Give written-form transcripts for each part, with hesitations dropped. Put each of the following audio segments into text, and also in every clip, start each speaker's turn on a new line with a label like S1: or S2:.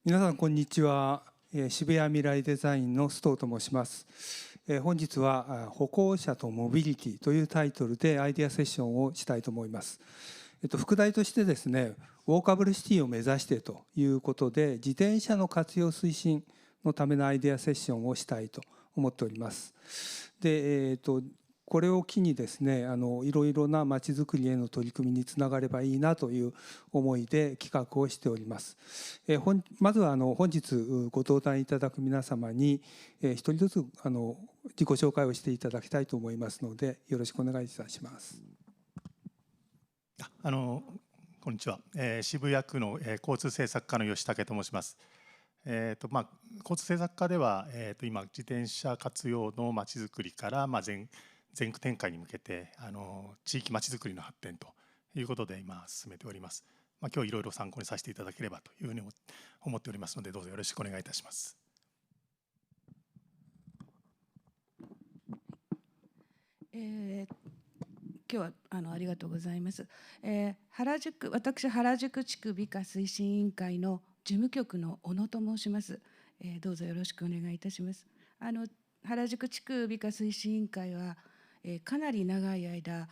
S1: 皆さんこんにちは。渋谷未来デザインの須藤と申します。本日は歩行者とモビリティというタイトルでアイデアセッションをしたいと思います。副題としてですね、ウォーカブルシティを目指してということで、自転車の活用推進のためのアイデアセッションをしたいと思っております。で、これを機にですね、いろいろなまちづくりへの取り組みにつながればいいなという思いで企画をしております。まずは本日ご登壇いただく皆様に一人ずつ自己紹介をしていただきたいと思いますので、よろしくお願いいたします。
S2: こんにちは、渋谷区の、交通政策課の吉武と申します。交通政策課では、今自転車活用のまちづくりから、全区展開に向けて地域まちづくりの発展ということで今進めております。今日いろいろ参考にさせていただければというふうに思っておりますので、どうぞよろしくお願いいたします。
S3: 今日はありがとうございます。私原宿地区美化推進委員会の事務局の小野と申します。どうぞよろしくお願いいたします。原宿地区美化推進委員会は、かなり長い間、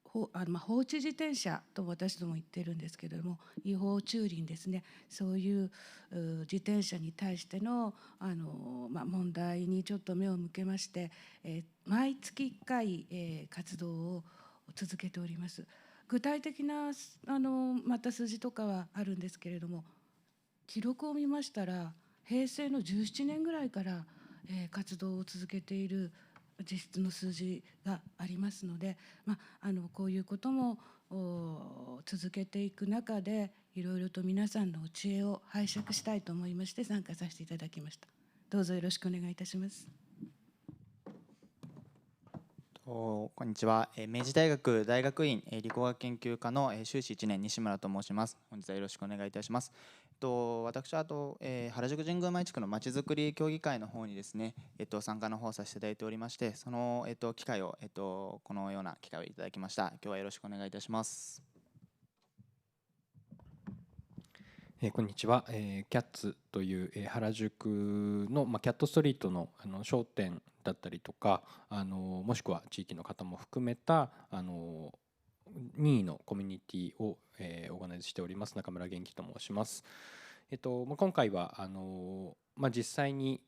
S3: 放置自転車と私ども言ってるんですけれども、違法駐輪ですね、そういう自転車に対しての問題にちょっと目を向けまして、毎月1回、活動を続けております。具体的なまた数字とかはあるんですけれども、記録を見ましたら平成の17年ぐらいから、活動を続けている実質の数字がありますので、こういうことも続けていく中で、いろいろと皆さんの知恵を拝借したいと思いまして参加させていただきました。どうぞよろしくお願いいたします。
S4: こんにちは。明治大学大学院理工学研究科の修士1年西村と申します。本日はよろしくお願いいたします。私は原宿神宮前地区のまちづくり協議会の方にですね、参加の方させていただいておりまして、その機会をこのような機会をいただきました。今日はよろしくお願いいたします。
S5: こんにちは。キャッツという原宿のキャットストリートの商店だったりとか、もしくは地域の方も含めた任意のコミュニティをオーガナイズしております中村元気と申します。今回は実際に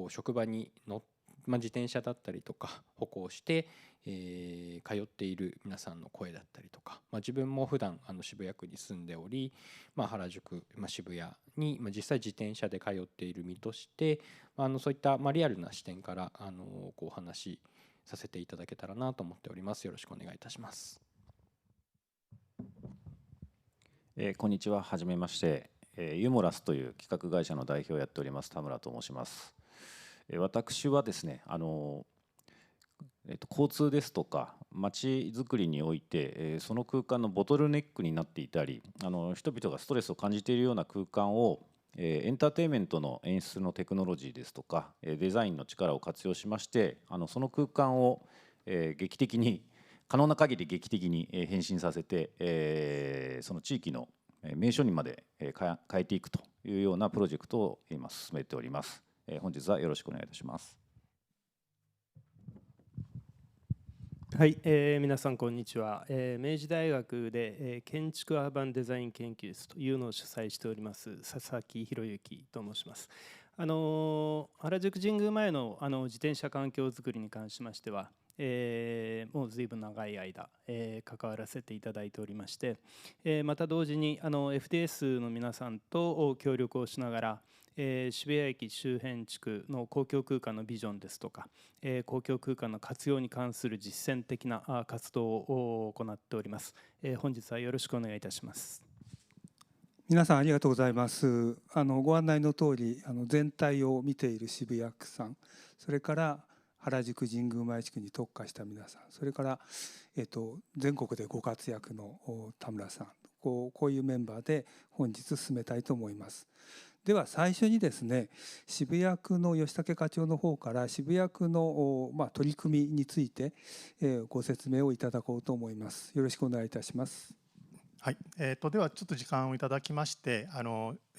S5: 職場に自転車だったりとか歩行して通っている皆さんの声だったりとか、自分も普段渋谷区に住んでおり、原宿、渋谷に実際自転車で通っている身としてそういったリアルな視点からお話しさせていただけたらなと思っております。よろしくお願いいたします。
S6: こんにちは。はじめまして。ユモラスという企画会社の代表をやっております田村と申します。私はですね、交通ですとかまちづくりにおいて、その空間のボトルネックになっていたり、人々がストレスを感じているような空間をエンターテインメントの演出のテクノロジーですとかデザインの力を活用しまして、その空間を劇的に可能な限り劇的に変身させて、その地域の名所にまで変えていくというようなプロジェクトを今進めております。本日はよろしくお願いいたします。
S7: はい、皆さんこんにちは。明治大学で、建築アーバンデザイン研究室というのを主催しております佐々木博之と申します。原宿神宮前の自転車環境づくりに関しましては、もう随分長い間、関わらせていただいておりまして、また同時にFDS の皆さんと協力をしながら、渋谷駅周辺地区の公共空間のビジョンですとか、公共空間の活用に関する実践的な活動を行っております。本日はよろしくお願いいたします。
S1: 皆さんありがとうございます。ご案内の通り全体を見ている渋谷区さん、それから原宿神宮前地区に特化した皆さん、それから、全国でご活躍の田村さん、こういうメンバーで本日進めたいと思います。では最初にですね、渋谷区の吉武課長の方から渋谷区の取り組みについてご説明をいただこうと思います。よろしくお願いいたします。
S2: はい、ではちょっと時間をいただきまして、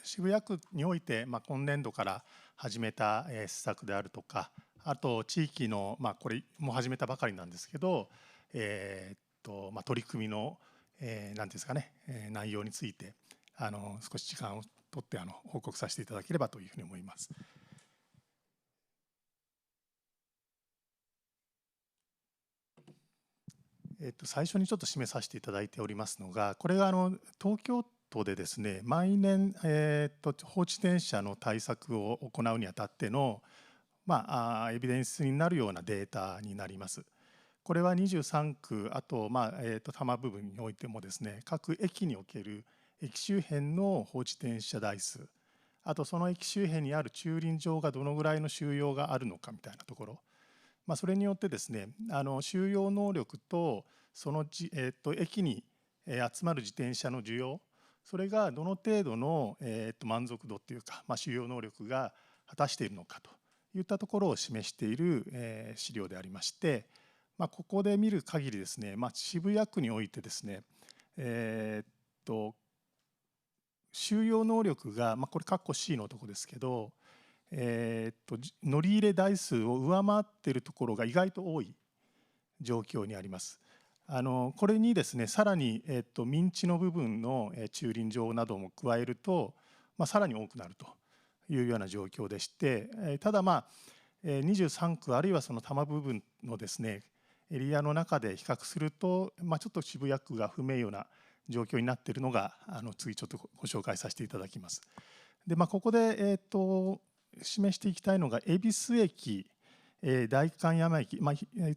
S2: 渋谷区において、今年度から始めた施策であるとか、あと地域の、これも始めたばかりなんですけど、取り組みの、なんていうんですかね、内容について少し時間を取って報告させていただければというふうに思います。最初にちょっと示させていただいておりますのが、これが東京都でですね、毎年、放置電車の対策を行うにあたっての、エビデンスになるようなデータになります。これは23区、あと、多摩部分においてもですね、各駅における駅周辺の放置電車台数、あとその駅周辺にある駐輪場がどのぐらいの収容があるのかみたいなところ、それによってですね、収容能力とその駅に集まる自転車の需要、それがどの程度の満足度っていうか、収容能力が果たしているのかといったところを示している資料でありまして、ここで見る限りですね、渋谷区においてですね、収容能力が、これ括弧 C のところですけど、乗り入れ台数を上回っているところが意外と多い状況にあります。これにですね、さらに、民地の部分の駐輪場なども加えると、さらに多くなるというような状況でして、ただ23区あるいはその多摩部分のですねエリアの中で比較すると、ちょっと渋谷区が不名誉な状況になっているのが次ちょっとご紹介させていただきます。で、ここで、示していきたいのが恵比寿駅、代官山駅、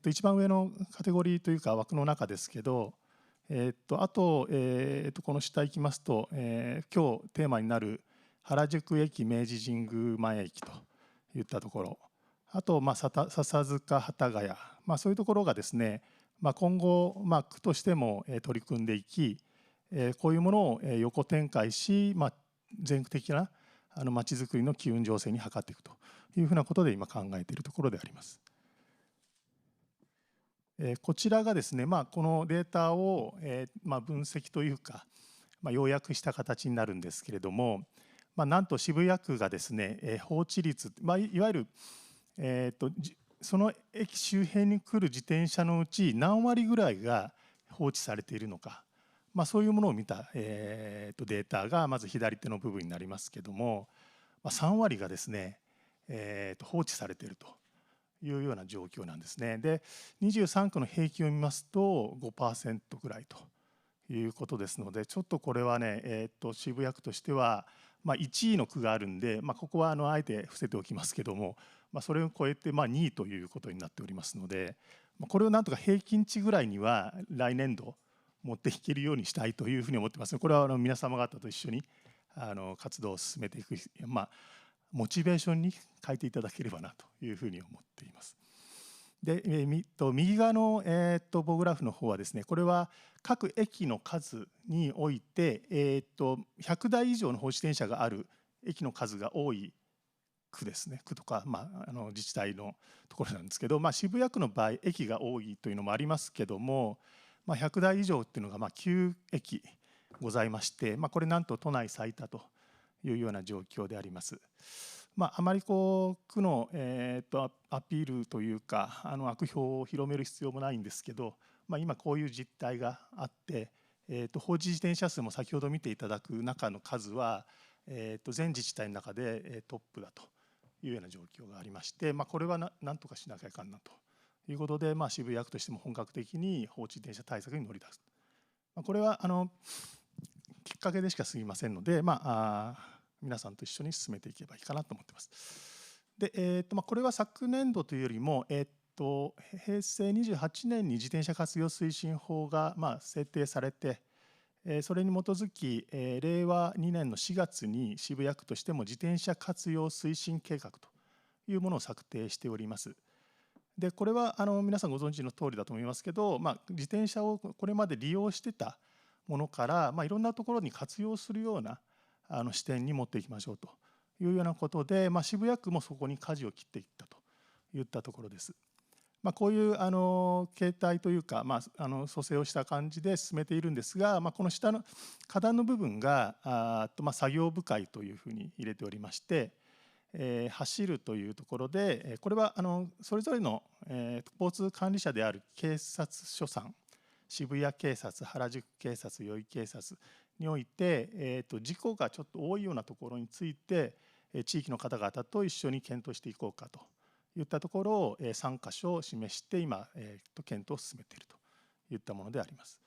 S2: 一番上のカテゴリーというか枠の中ですけど、あと、この下行きますと、今日テーマになる原宿駅明治神宮前駅といったところ、あと、笹塚幡ヶ谷、そういうところがですね、今後、区としても取り組んでいき、こういうものを横展開し、全国的なまちづくりの機運醸成に図っていくというふうなことで今考えているところであります。こちらがですね、このデータを分析というか、要約した形になるんですけれども、なんと渋谷区がですね、放置率、いわゆる、その駅周辺に来る自転車のうち何割ぐらいが放置されているのか、そういうものを見た、データがまず左手の部分になりますけども、3割がですね、放置されているというような状況なんですね。で、23区の平均を見ますと 5% ぐらいということですので、ちょっとこれはね、渋谷区としては、1位の区があるんで、ここはあえて伏せておきますけども、それを超えて2位ということになっておりますので、これをなんとか平均値ぐらいには来年度持っていけるようにしたいというふうに思ってます。これは皆様方と一緒に活動を進めていく、モチベーションに変えていただければなというふうに思っています。で、右側の棒グラフの方はですね、これは各駅の数において、100台以上の放置電車がある駅の数が多い区ですね、区とか、自治体のところなんですけど、渋谷区の場合駅が多いというのもありますけども、100台以上っていうのが9駅ございまして、これなんと都内最多というような状況であります。あまり区の、アピールというか悪評を広める必要もないんですけど、今こういう実態があって、放置自転車数も先ほど見ていただく中の数は、全自治体の中でトップだというような状況がありまして、これはなんとかしなきゃいかんなということで、渋谷区としても本格的に放置電車対策に乗り出す。これはきっかけでしか過ぎませんので、皆さんと一緒に進めていけばいいかなと思っています。で、これは昨年度というよりも、平成28年に自転車活用推進法が制定されて、それに基づき、令和2年の4月に渋谷区としても自転車活用推進計画というものを策定しております。で、これは皆さんご存知の通りだと思いますけど、自転車をこれまで利用してたものから、いろんなところに活用するような視点に持っていきましょうというようなことで、渋谷区もそこに舵を切っていったといったところです。こういう形態というか、組成をした感じで進めているんですが、この下の下段の部分が作業部会というふうに入れておりまして、走るというところで、これはそれぞれの交通管理者である警察署さん、渋谷警察、原宿警察、代々木警察において、事故がちょっと多いようなところについて、地域の方々と一緒に検討していこうかといったところを3箇所示して今、検討を進めているといったものであります。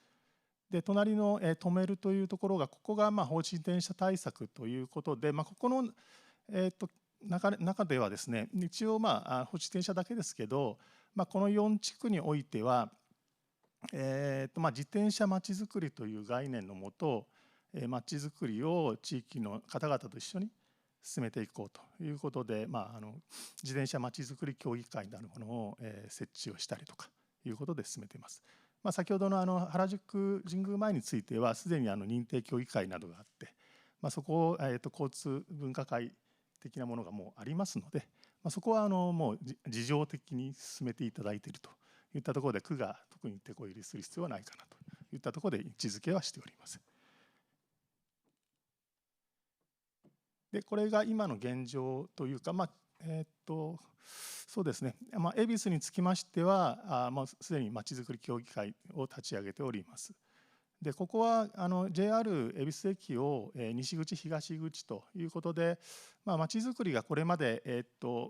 S2: で隣の止めるというところが、ここが放置自転車対策ということで、ここの中ではですね、一応放置自転車だけですけど、この4地区においては、自転車まちづくりという概念のもと、まちづくりを地域の方々と一緒に進めていこうということで、自転車まちづくり協議会なるものを設置をしたりとかいうことで進めています。先ほどの原宿神宮前についてはすでに認定協議会などがあって、そこを交通分科会的なものがもうありますので、そこはもう事情的に進めていただいているといったところで、区が特に手こ入れする必要はないかなといったところで位置づけはしております。でこれが今の現状というか、そうですね、恵比寿につきましてはすでにまちづくり協議会を立ち上げております。でここはJR 恵比寿駅を西口東口ということで、まちづくりがこれまで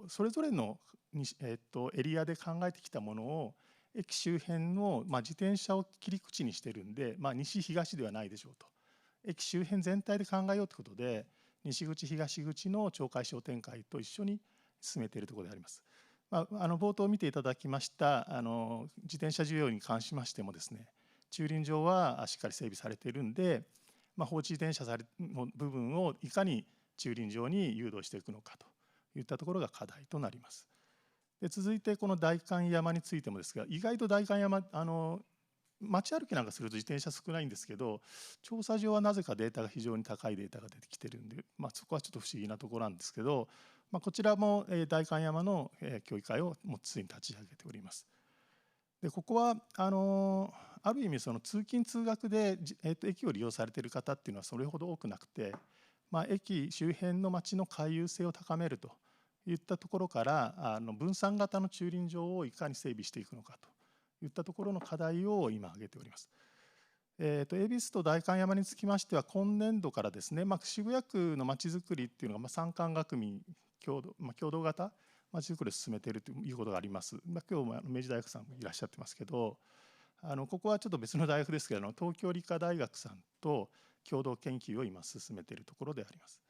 S2: それぞれのエリアで考えてきたものを駅周辺の自転車を切り口にしてるんで、西東ではないでしょうと、駅周辺全体で考えようということで、西口東口の町会商店会と一緒に進めているところであります。冒頭見ていただきました自転車需要に関しましてもですね、駐輪場はしっかり整備されているんで、放置自転車の部分をいかに駐輪場に誘導していくのかといったところが課題となります。で続いてこの代官山についてもですが、意外と代官山街歩きなんかすると自転車少ないんですけど、調査上はなぜかデータが非常に高いデータが出てきてるんで、そこはちょっと不思議なところなんですけど、こちらも代官山の協議会をもうすでに立ち上げております。でここはある意味その通勤通学で駅を利用されている方っていうのはそれほど多くなくて、駅周辺の街の回遊性を高めるといったところから分散型の駐輪場をいかに整備していくのかといったところの課題を今挙げております。恵比寿と代官山につきましては今年度からですね、渋谷区のまちづくりっていうのが産官学民共同型まちづくりを進めているということがあります。今日も明治大学さんもいらっしゃってますけど、ここはちょっと別の大学ですけど、東京理科大学さんと共同研究を今進めているところであります。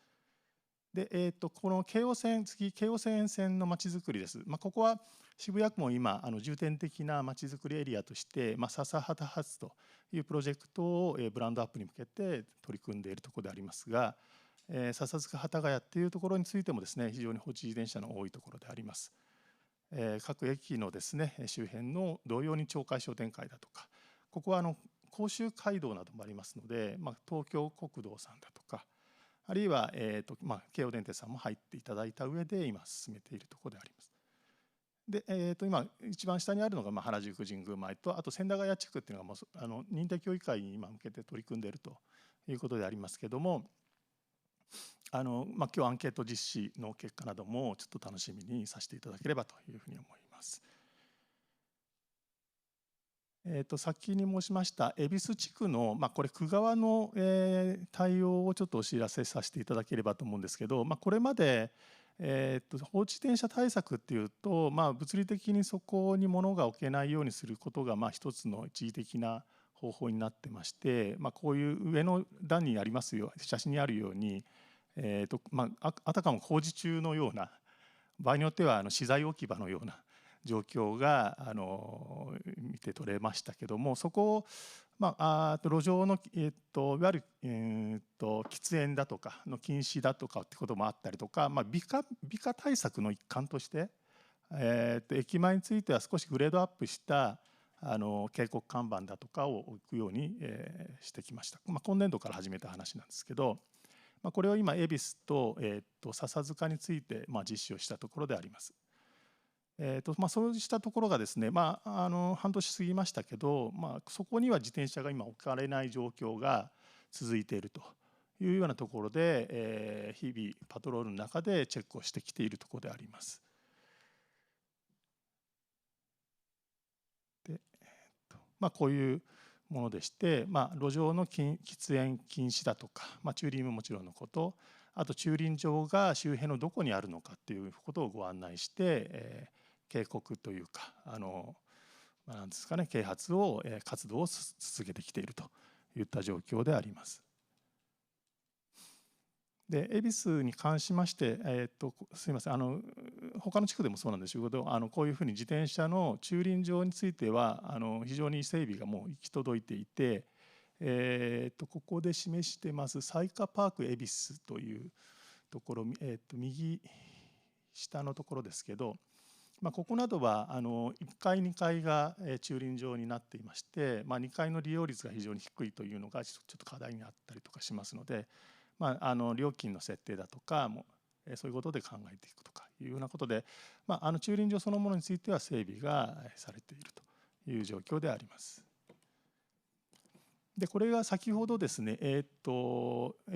S2: でこの京王線沿線のまちづくりです。ここは渋谷区も今重点的なまちづくりエリアとして笹畑発というプロジェクトをブランドアップに向けて取り組んでいるところでありますが、笹塚幡ヶ谷っていうところについてもですね、非常に放置自転車の多いところであります。各駅のですね周辺の同様に町会商店会だとか、ここは甲州街道などもありますので、東京国道さんだとか、あるいは京王電鉄さんも入っていただいた上で今進めているところであります。で今一番下にあるのが原宿神宮前と、あと千駄ヶ谷地区っていうのがもう認定協議会に今向けて取り組んでいるということでありますけども、今日アンケート実施の結果などもちょっと楽しみにさせていただければというふうに思います。先に申しました恵比寿地区の、これ区側の、対応をちょっとお知らせさせていただければと思うんですけど、これまで、放置自転車対策っていうと、物理的にそこに物が置けないようにすることが一つの一時的な方法になってまして、こういう上の段にありますよ、写真にあるように、あたかも工事中のような、場合によっては資材置き場のような状況が見て取れましたけども、そこを、路上の、いわゆる、喫煙だとかの禁止だとかってこともあったりとか、美化対策の一環として、駅前については少しグレードアップした警告看板だとかを置くように、してきました。今年度から始めた話なんですけど、これを今恵比寿と笹塚について実施をしたところであります。そうしたところがですね、半年過ぎましたけど、そこには自転車が今置かれない状況が続いているというようなところで、日々パトロールの中でチェックをしてきているところであります。で、こういうものでして、路上の喫煙禁止だとか、駐輪ももちろんのこと、あと駐輪場が周辺のどこにあるのかっていうことをご案内して、警告というかなんですかね、啓発を活動を続けてきているといった状況であります。で恵比寿に関しまして、すみません、他の地区でもそうなんですけど、こういうふうに自転車の駐輪場については非常に整備がもう行き届いていて、ここで示してますサイカパーク恵比寿というところ、右下のところですけど、ここなどは1階2階が駐輪場になっていまして、2階の利用率が非常に低いというのがちょっと課題になったりとかしますので、料金の設定だとかもそういうことで考えていくとかいうようなことで、駐輪場そのものについては整備がされているという状況であります。でこれが先ほどですね、恵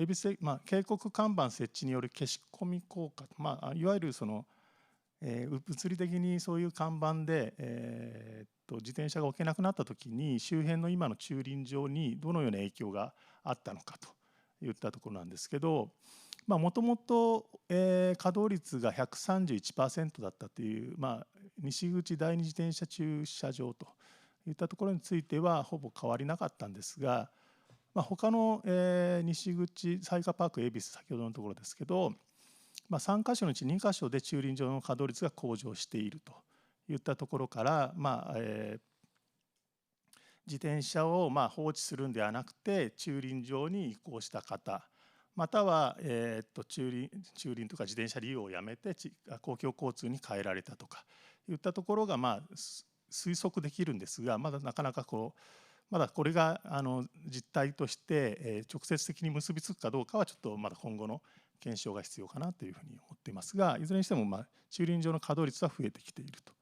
S2: 比寿、警告看板設置による消し込み効果、いわゆるその物理的にそういう看板で、自転車が置けなくなった時に周辺の今の駐輪場にどのような影響があったのかといったところなんですけど、もともと稼働率が 131% だったという、西口第二自転車駐車場といったところについてはほぼ変わりなかったんですが、他の西口サイカパーク恵比寿先ほどのところですけど、3か所のうち2か所で駐輪場の稼働率が向上しているといったところから、自転車を放置するんではなくて駐輪場に移行した方、または駐輪とか自転車利用をやめて公共交通に変えられたとかいったところが推測できるんですが、まだなかなかまだこれが実態として直接的に結びつくかどうかはちょっとまだ今後の検証が必要かなというふうに思っていますが、いずれにしても駐輪場の稼働率は増えてきていると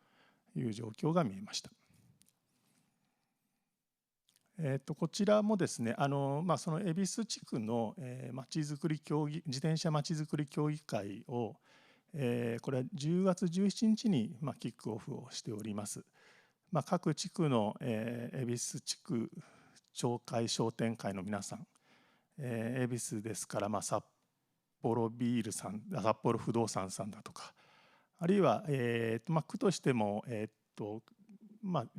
S2: いう状況が見えました。こちらもですね、その恵比寿地区の自転車まちづくり協議会をこれは10月17日にキックオフをしております。各地区の恵比寿地区町会商店会の皆さん、恵比寿ですから札幌ビールさん、札幌不動産さんだとか、あるいは区としても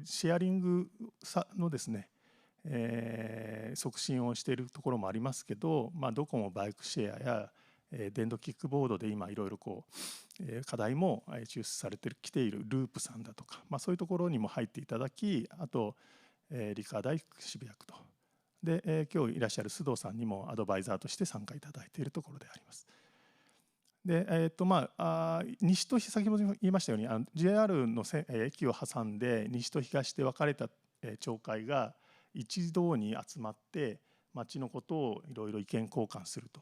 S2: シェアリングのですね促進をしているところもありますけど、ドコモバイクシェアや電動キックボードで今いろいろ課題も抽出されてきているループさんだとか、そういうところにも入っていただき、あと理科大渋谷区とで、今日いらっしゃる須藤さんにもアドバイザーとして参加いただいているところであります。で西と先ほど言いましたようにJR の駅を挟んで西と東で分かれた町会が一堂に集まって町のことをいろいろ意見交換すると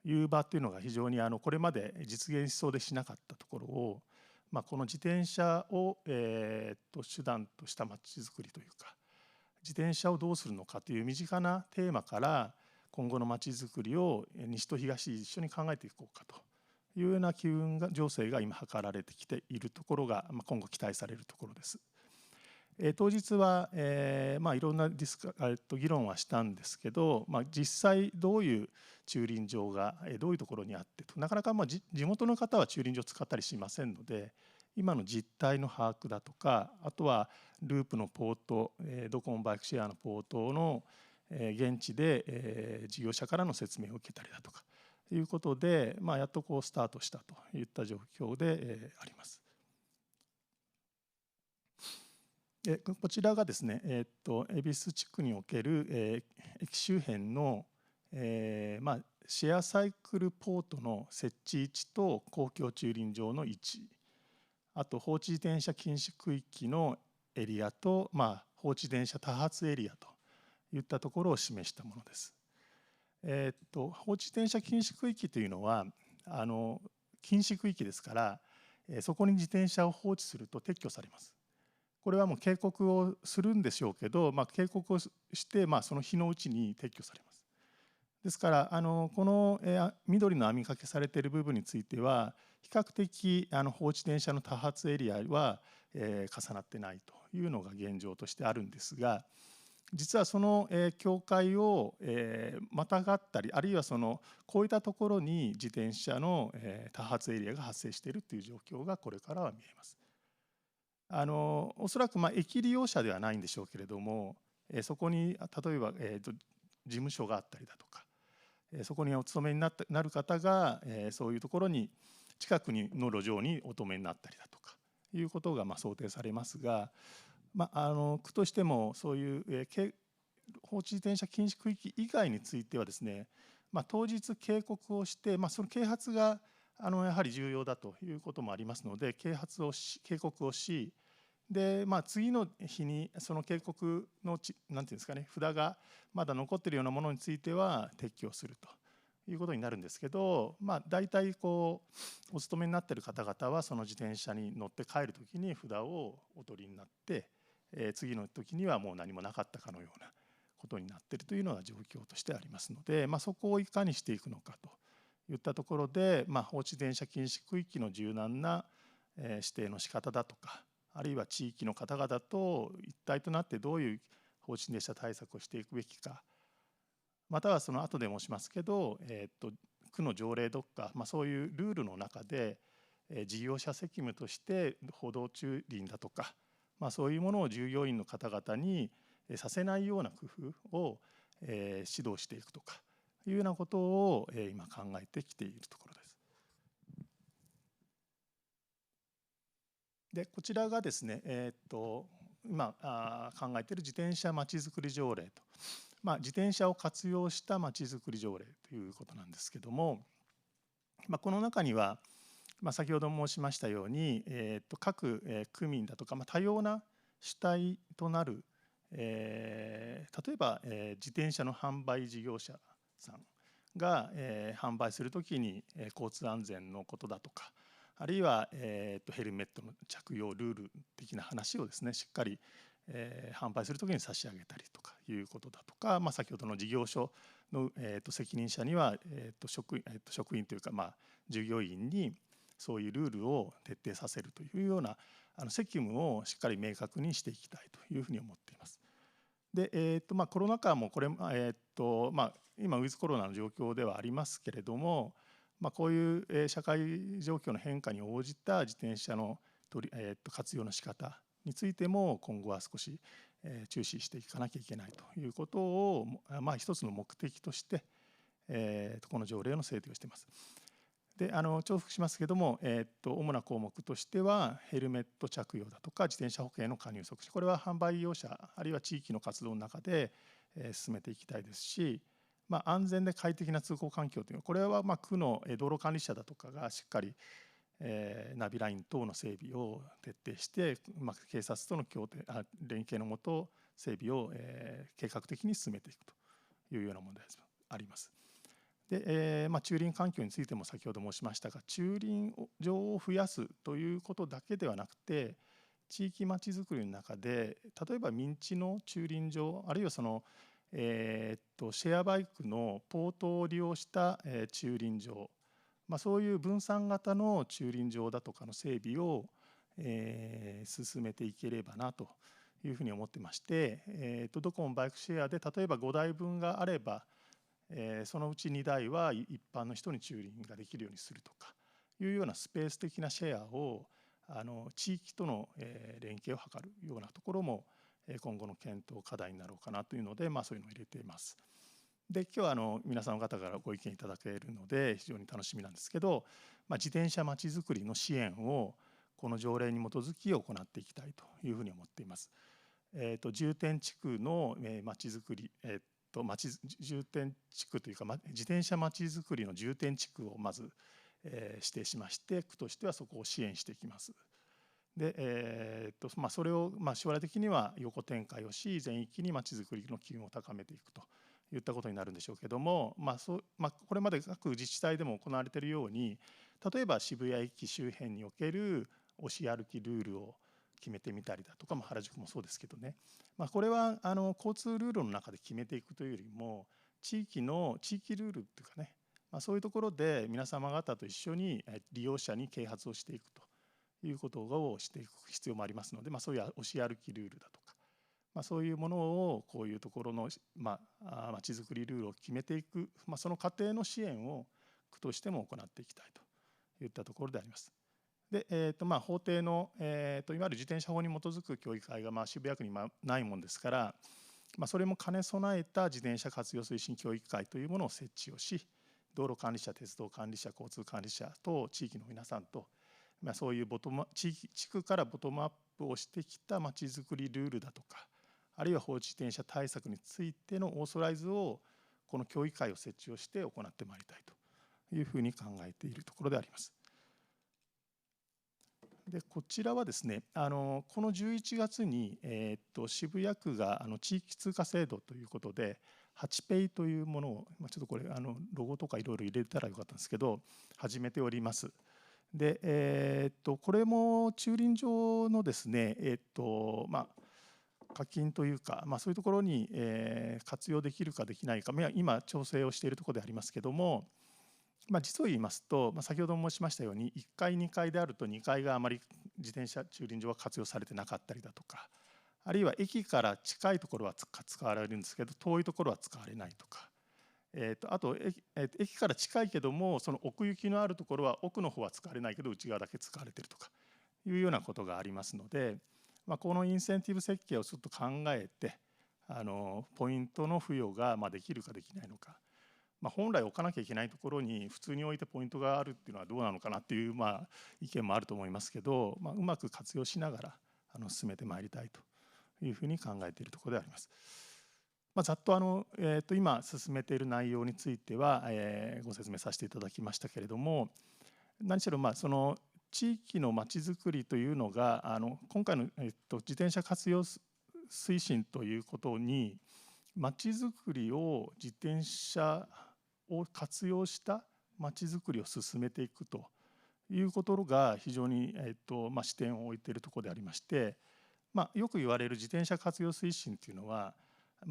S2: いう場っていうのが非常にこれまで実現しそうでしなかったところを、この自転車を手段とした町づくりというか、自転車をどうするのかという身近なテーマから今後の町づくりを西と東一緒に考えていこうかというような機運が情勢が今図られてきているところが今後期待されるところです。当日はいろんな議論はしたんですけど、実際どういう駐輪場がどういうところにあってと、なかなか地元の方は駐輪場を使ったりしませんので、今の実態の把握だとか、あとはループのポート、ドコモバイクシェアのポートの現地で事業者からの説明を受けたりだとかということで、やっとスタートしたといった状況であります。こちらがですね、恵比寿地区における駅周辺のシェアサイクルポートの設置位置と公共駐輪場の位置、あと放置自転車禁止区域のエリアと、放置自転車多発エリアといったところを示したものです。放置自転車禁止区域というのは禁止区域ですから、そこに自転車を放置すると撤去されます。これはもう警告をするんでしょうけど、警告をして、その日のうちに撤去されます。ですからこの緑の網掛けされている部分については比較的放置電車の多発エリアは重なってないというのが現状としてあるんですが、実はその境界をまたがったり、あるいはこういったところに自転車の多発エリアが発生しているという状況がこれからは見えます。おそらく駅利用者ではないんでしょうけれども、そこに例えば事務所があったりだとか、そこにお勤めになる方がそういうところに近くの路上にお止めになったりだとかいうことが想定されますが、区としてもそういう放置自転車禁止区域以外についてはですね、当日警告をして、その啓発がやはり重要だということもありますので、警告をし、で次の日にその警告のなんていうんですかね、札がまだ残っているようなものについては撤去するということになるんですけど、大体お勤めになっている方々はその自転車に乗って帰るときに札をお取りになって、次の時にはもう何もなかったかのようなことになっているというのが状況としてありますので、そこをいかにしていくのかといったところで、放置電車禁止区域の柔軟な指定の仕方だとか、あるいは地域の方々と一体となってどういう放置電車対策をしていくべきか、またはその後で申しますけど、区の条例とか、そういうルールの中で事業者責務として歩道駐輪だとか、そういうものを従業員の方々にさせないような工夫を指導していくとかいうようなことを今考えてきているところです。でこちらがですね、今考えている自転車まちづくり条例と、自転車を活用したまちづくり条例ということなんですけども、この中には、先ほど申しましたように、各区民だとか、多様な主体となる、例えば自転車の販売事業者さんが販売するときに交通安全のことだとか、あるいはヘルメットの着用ルール的な話をですね、しっかり販売するときに差し上げたりとかいうことだとか、先ほどの事業所の責任者には職員というか従業員にそういうルールを徹底させるというような責務をしっかり明確にしていきたいというふうに思っています。でコロナ禍もこれ、今ウィズコロナの状況ではありますけれども、こういう社会状況の変化に応じた自転車の活用の仕方についても今後は少し注視していかなきゃいけないということを一つの目的としてこの条例の制定をしています。で重複しますけども、主な項目としてはヘルメット着用だとか自転車保険への加入促進、これは販売業者あるいは地域の活動の中で進めていきたいですし、安全で快適な通行環境というのはこれは区の道路管理者だとかがしっかりナビライン等の整備を徹底して警察との連携のもと整備を計画的に進めていくというような問題があります。で駐輪環境についても先ほど申しましたが、駐輪場を増やすということだけではなくて、地域まちづくりの中で例えば民地の駐輪場、あるいはシェアバイクのポートを利用した駐輪場、そういう分散型の駐輪場だとかの整備を進めていければなというふうに思ってまして、ドコモバイクシェアで例えば5台分があればそのうち2台は一般の人に駐輪ができるようにするとかいうようなスペース的なシェアを地域との連携を図るようなところも今後の検討課題になろうかなというので、そういうのを入れています。で今日は皆さん方からご意見いただけるので非常に楽しみなんですけど、自転車まちづくりの支援をこの条例に基づき行っていきたいというふうに思っています。重点地区のまちづくり、重点地区というか自転車まちづくりの重点地区をまず指定しまして、区としてはそこを支援していきます。でそれを将来的には横展開をし、全域にまちづくりの機運を高めていくといったことになるんでしょうけども、これまで各自治体でも行われているように、例えば渋谷駅周辺における押し歩きルールを決めてみたりだとか、原宿もそうですけどね、これは交通ルールの中で決めていくというよりも地域ルールというかね、そういうところで皆様方と一緒に利用者に啓発をしていくということをしていく必要もありますので、そういう押し歩きルールだとか、そういうものをこういうところのまちづくりルールを決めていく、その過程の支援を区としても行っていきたいといったところであります。で、法定の、いわゆる自転車法に基づく協議会が渋谷区にないもんですから、それも兼ね備えた自転車活用推進協議会というものを設置をし、道路管理者、鉄道管理者、交通管理者と地域の皆さんと、そういう地区からボトムアップをしてきたまちづくりルールだとか、あるいは放置自転車対策についてのオーソライズをこの協議会を設置をして行ってまいりたいというふうに考えているところであります。でこちらはですね、この11月に、渋谷区が地域通貨制度ということで、8ペイというものを、ちょっとこれロゴとかいろいろ入れたらよかったんですけど、始めております。で、これも駐輪場のですね、課金というか、そういうところに、活用できるかできないか、今調整をしているところでありますけども、実を言いますと、先ほど申しましたように1階2階であると2階があまり自転車駐輪場は活用されてなかったりだとか、あるいは駅から近いところは使われるんですけど遠いところは使われないとか、あと駅から近いけどもその奥行きのあるところは奥の方は使われないけど内側だけ使われているとかいうようなことがありますので、このインセンティブ設計をちょっと考えてポイントの付与ができるかできないのか、本来置かなきゃいけないところに普通に置いてポイントがあるっていうのはどうなのかなっていう意見もあると思いますけど、うまく活用しながら進めてまいりたいというふうに考えているところであります。ざっと今進めている内容についてはご説明させていただきましたけれども、何しろその地域のまちづくりというのが今回の自転車活用推進ということにまちづくりを自転車を活用したまちづくりを進めていくということが非常に視点を置いているところでありまして、よく言われる自転車活用推進というのは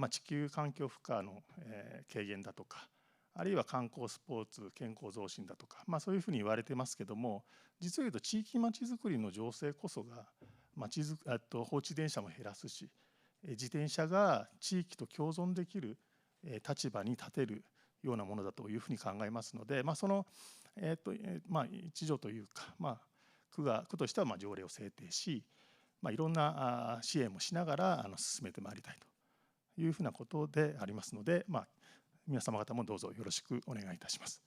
S2: 地球環境負荷の軽減だとか、あるいは観光スポーツ健康増進だとか、そういうふうに言われてますけども、実を言うと地域まちづくりの情勢こそが放置電車も減らすし、自転車が地域と共存できる立場に立てるようなものだというふうに考えますので、その一助というか、区としては条例を制定し、いろんな支援もしながら進めてまいりたいというふうなことでありますので、皆様方もどうぞよろしくお願いいたします。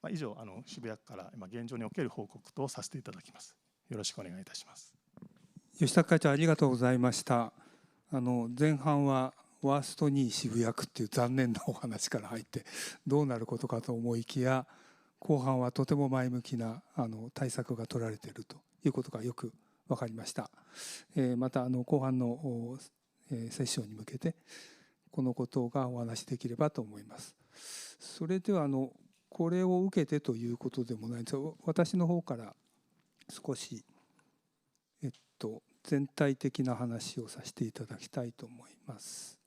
S2: 以上渋谷区から現状における報告とさせていただきます。よろしくお願いいたします。
S1: 吉田会長ありがとうございました。前半はワースト2位渋谷区っていう残念なお話から入ってどうなることかと思いきや、後半はとても前向きな対策が取られているということがよく分かりました。また後半のセッションに向けてこのことがお話しできればと思います。それではこれを受けてということでもないんですが、私の方から少し全体的な話をさせていただきたいと思います。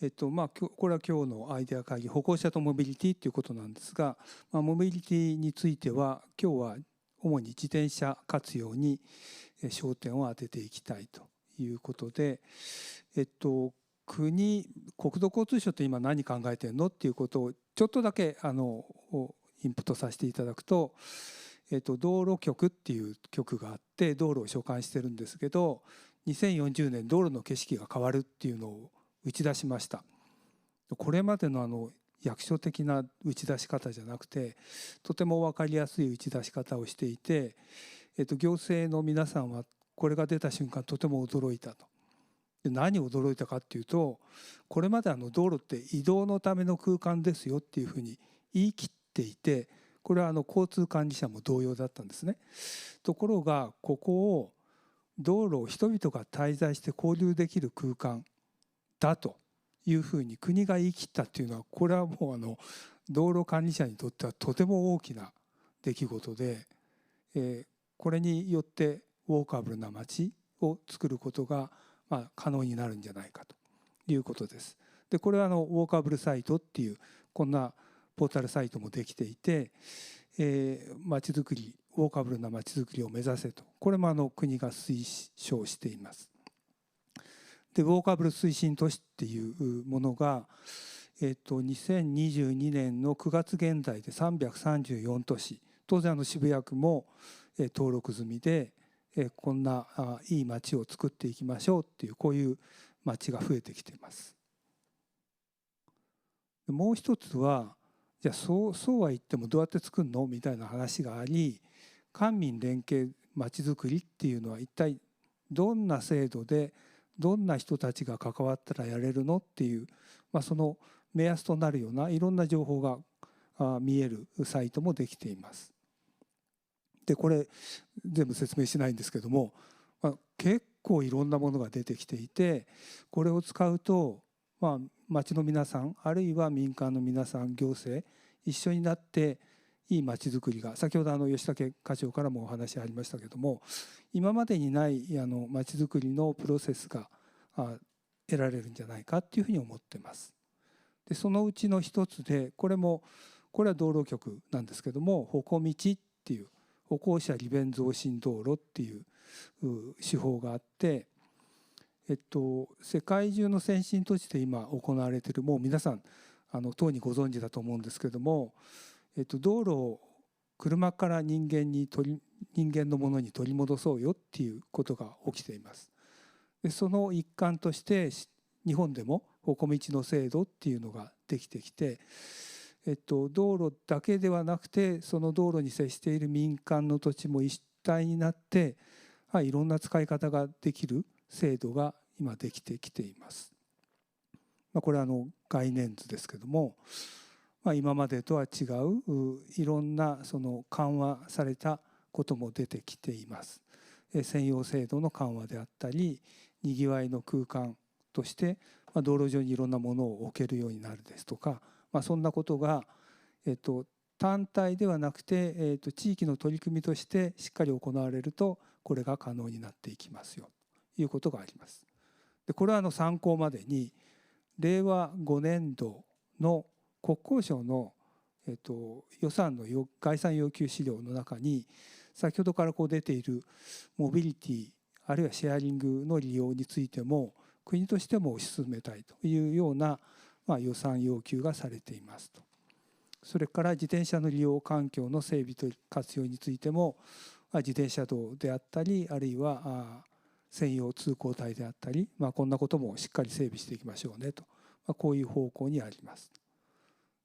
S1: これは今日のアイデア会議、歩行者とモビリティということなんですが、モビリティについては今日は主に自転車活用に焦点を当てていきたいということで、国土交通省って今何考えてるのっていうことをちょっとだけインプットさせていただくと、道路局っていう局があって道路を所管してるんですけど、2040年道路の景色が変わるっていうのを打ち出しました。これまでの役所的な打ち出し方じゃなくて、とても分かりやすい打ち出し方をしていて、行政の皆さんはこれが出た瞬間とても驚いたと。で何驚いたかっていうと、これまで道路って移動のための空間ですよっていうふうに言い切っていて、これは交通管理者も同様だったんですね。ところがここを道路を人々が滞在して交流できる空間だというふうに国が言い切ったっていうのは、これはもう道路管理者にとってはとても大きな出出来事で、これによってウォーカブルな街を作ることが可能になるんじゃないかということです。でこれはウォーカブルサイトっていうこんなポータルサイトもできていて、街づくりウォーカブルな街づくりを目指せと、これも国が推奨しています。でウォーカブル推進都市っていうものが、2022年の9月現在で334都市、当然渋谷区も登録済みで、こんないい街を作っていきましょうっていう、こういう街が増えてきています。もう一つは、じゃあそうは言ってもどうやって作るのみたいな話があり、官民連携まちづくりっていうのは一体どんな制度でどんな人たちが関わったらやれるのっていう、その目安となるようないろんな情報が見えるサイトもできています。でこれ全部説明しないんですけども、結構いろんなものが出てきていて、これを使うと町の皆さんあるいは民間の皆さん、行政一緒になっていい町づくりが、先ほど吉武課長からもお話ありましたけども、今までにない町づくりのプロセスが得られるんじゃないかっていうふうに思ってます。でそのうちの一つで、これは道路局なんですけども、歩行道っていう歩行者利便増進道路っていう手法があって、世界中の先進都市で今行われている、もう皆さん当にご存知だと思うんですけども、道路を車から人間のものに取り戻そうよっていうことが起きています。でその一環として日本でも歩行道の制度っていうのができてきて、道路だけではなくてその道路に接している民間の土地も一体になっていろんな使い方ができる制度が今できてきています。これは概念図ですけども、今までとは違ういろんなその緩和されたことも出てきています。専用制度の緩和であったり、にぎわいの空間として道路上にいろんなものを置けるようになるですとか、そんなことが単体ではなくて地域の取り組みとしてしっかり行われると、これが可能になっていきますよということがあります。でこれは参考までに令和5年度の国交省の予算の概算要求資料の中に、先ほどから出ているモビリティあるいはシェアリングの利用についても国としても推し進めたいというような予算要求がされていますと。それから自転車の利用環境の整備と活用についても、自転車道であったり、あるいは専用通行帯であったり、こんなこともしっかり整備していきましょうねと、こういう方向にあります。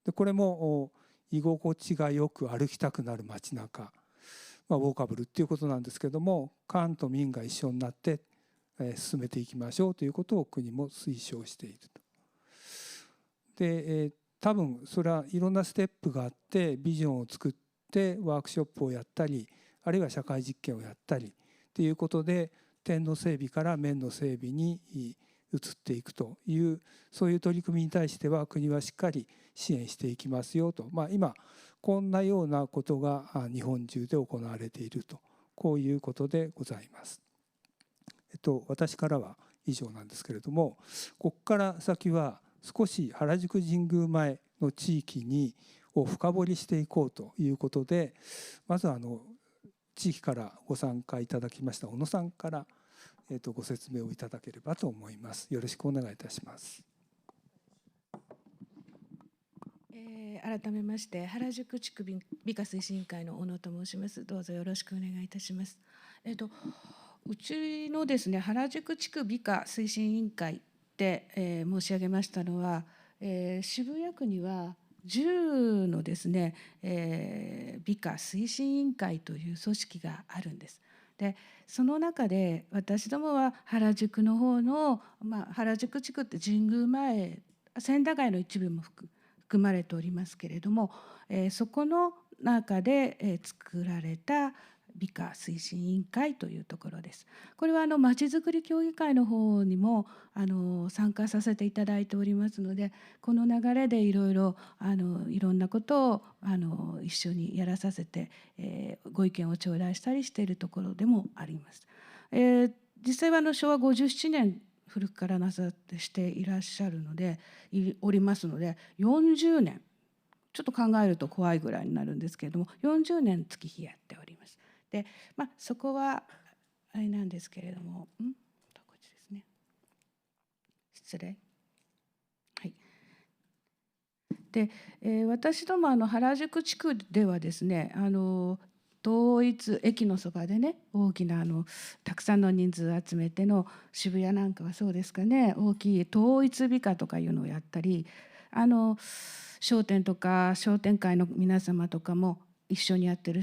S1: でこれも居心地がよく歩きたくなる街中、ウォーカブルっていうことなんですけども、官と民が一緒になって進めていきましょうということを国も推奨していると。で多分それはいろんなステップがあって、ビジョンを作ってワークショップをやったり、あるいは社会実験をやったりということで、点の整備から面の整備に移っていくという、そういう取り組みに対しては国はしっかり支援していきますよと、今こんなようなことが日本中で行われていると、こういうことでございます。私からは以上なんですけれども、ここから先は少し原宿神宮前の地域を深掘りしていこうということで、まず地域からご参加いただきました小野さんからご説明をいただければと思います。よろしくお願いいたします。
S3: 改めまして原宿地区美化推進委員会の小野と申します。どうぞよろしくお願いいたします。うちのですね、原宿地区美化推進委員会で、申し上げましたのは、渋谷区には10のですね、美化推進委員会という組織があるんです。でその中で私どもは原宿の方の、原宿地区って神宮前千駄ヶ谷の一部も含まれておりますけれども、そこの中で作られた美化推進委員会というところです。これはまちづくり協議会の方にも参加させていただいておりますので、この流れでいろんなことを一緒にやらさせて、ご意見を頂戴したりしているところでもあります。実際は昭和57年古くからなさってしていらっしゃるのでおりますので、40年ちょっと考えると怖いぐらいになるんですけれども、40年月日やっております。で、そこはあれなんですけれども、こっちですね。失礼。はい。で、私ども原宿地区ではですね、統一駅のそばでね、大きなたくさんの人数を集めての、渋谷なんかはそうですかね、大きい統一美化とかいうのをやったり、商店とか商店会の皆様とかも一緒にやってる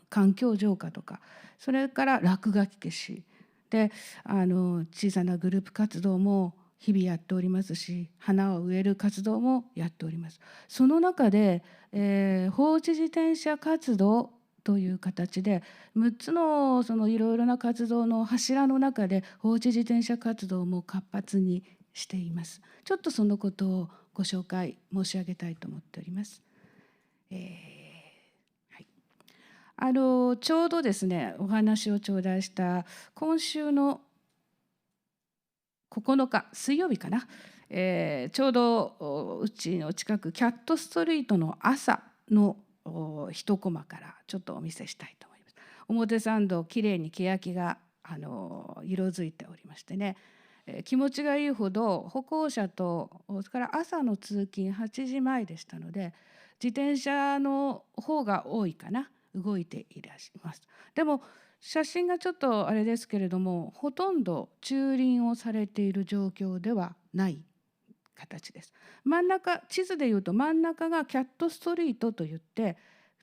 S3: 環境浄化とか、それから落書き消しで小さなグループ活動も日々やっておりますし、花を植える活動もやっております。その中で、放置自転車活動という形で6つのいろいろな活動の柱の中で放置自転車活動も活発にしています。ちょっとそのことをご紹介申し上げたいと思っております。ちょうどですね、お話を頂戴した今週の9日水曜日かな、ちょうどうちの近くキャットストリートの朝の一コマからちょっとお見せしたいと思います。表参道きれいに欅が色づいておりましてね、気持ちがいいほど歩行者と、それから朝の通勤8時前でしたので自転車の方が多いかな、動いていらっしゃいます。でも写真がちょっとあれですけれども、ほとんど駐輪をされている状況ではない形です。真ん中、地図でいうと真ん中がキャットストリートといって、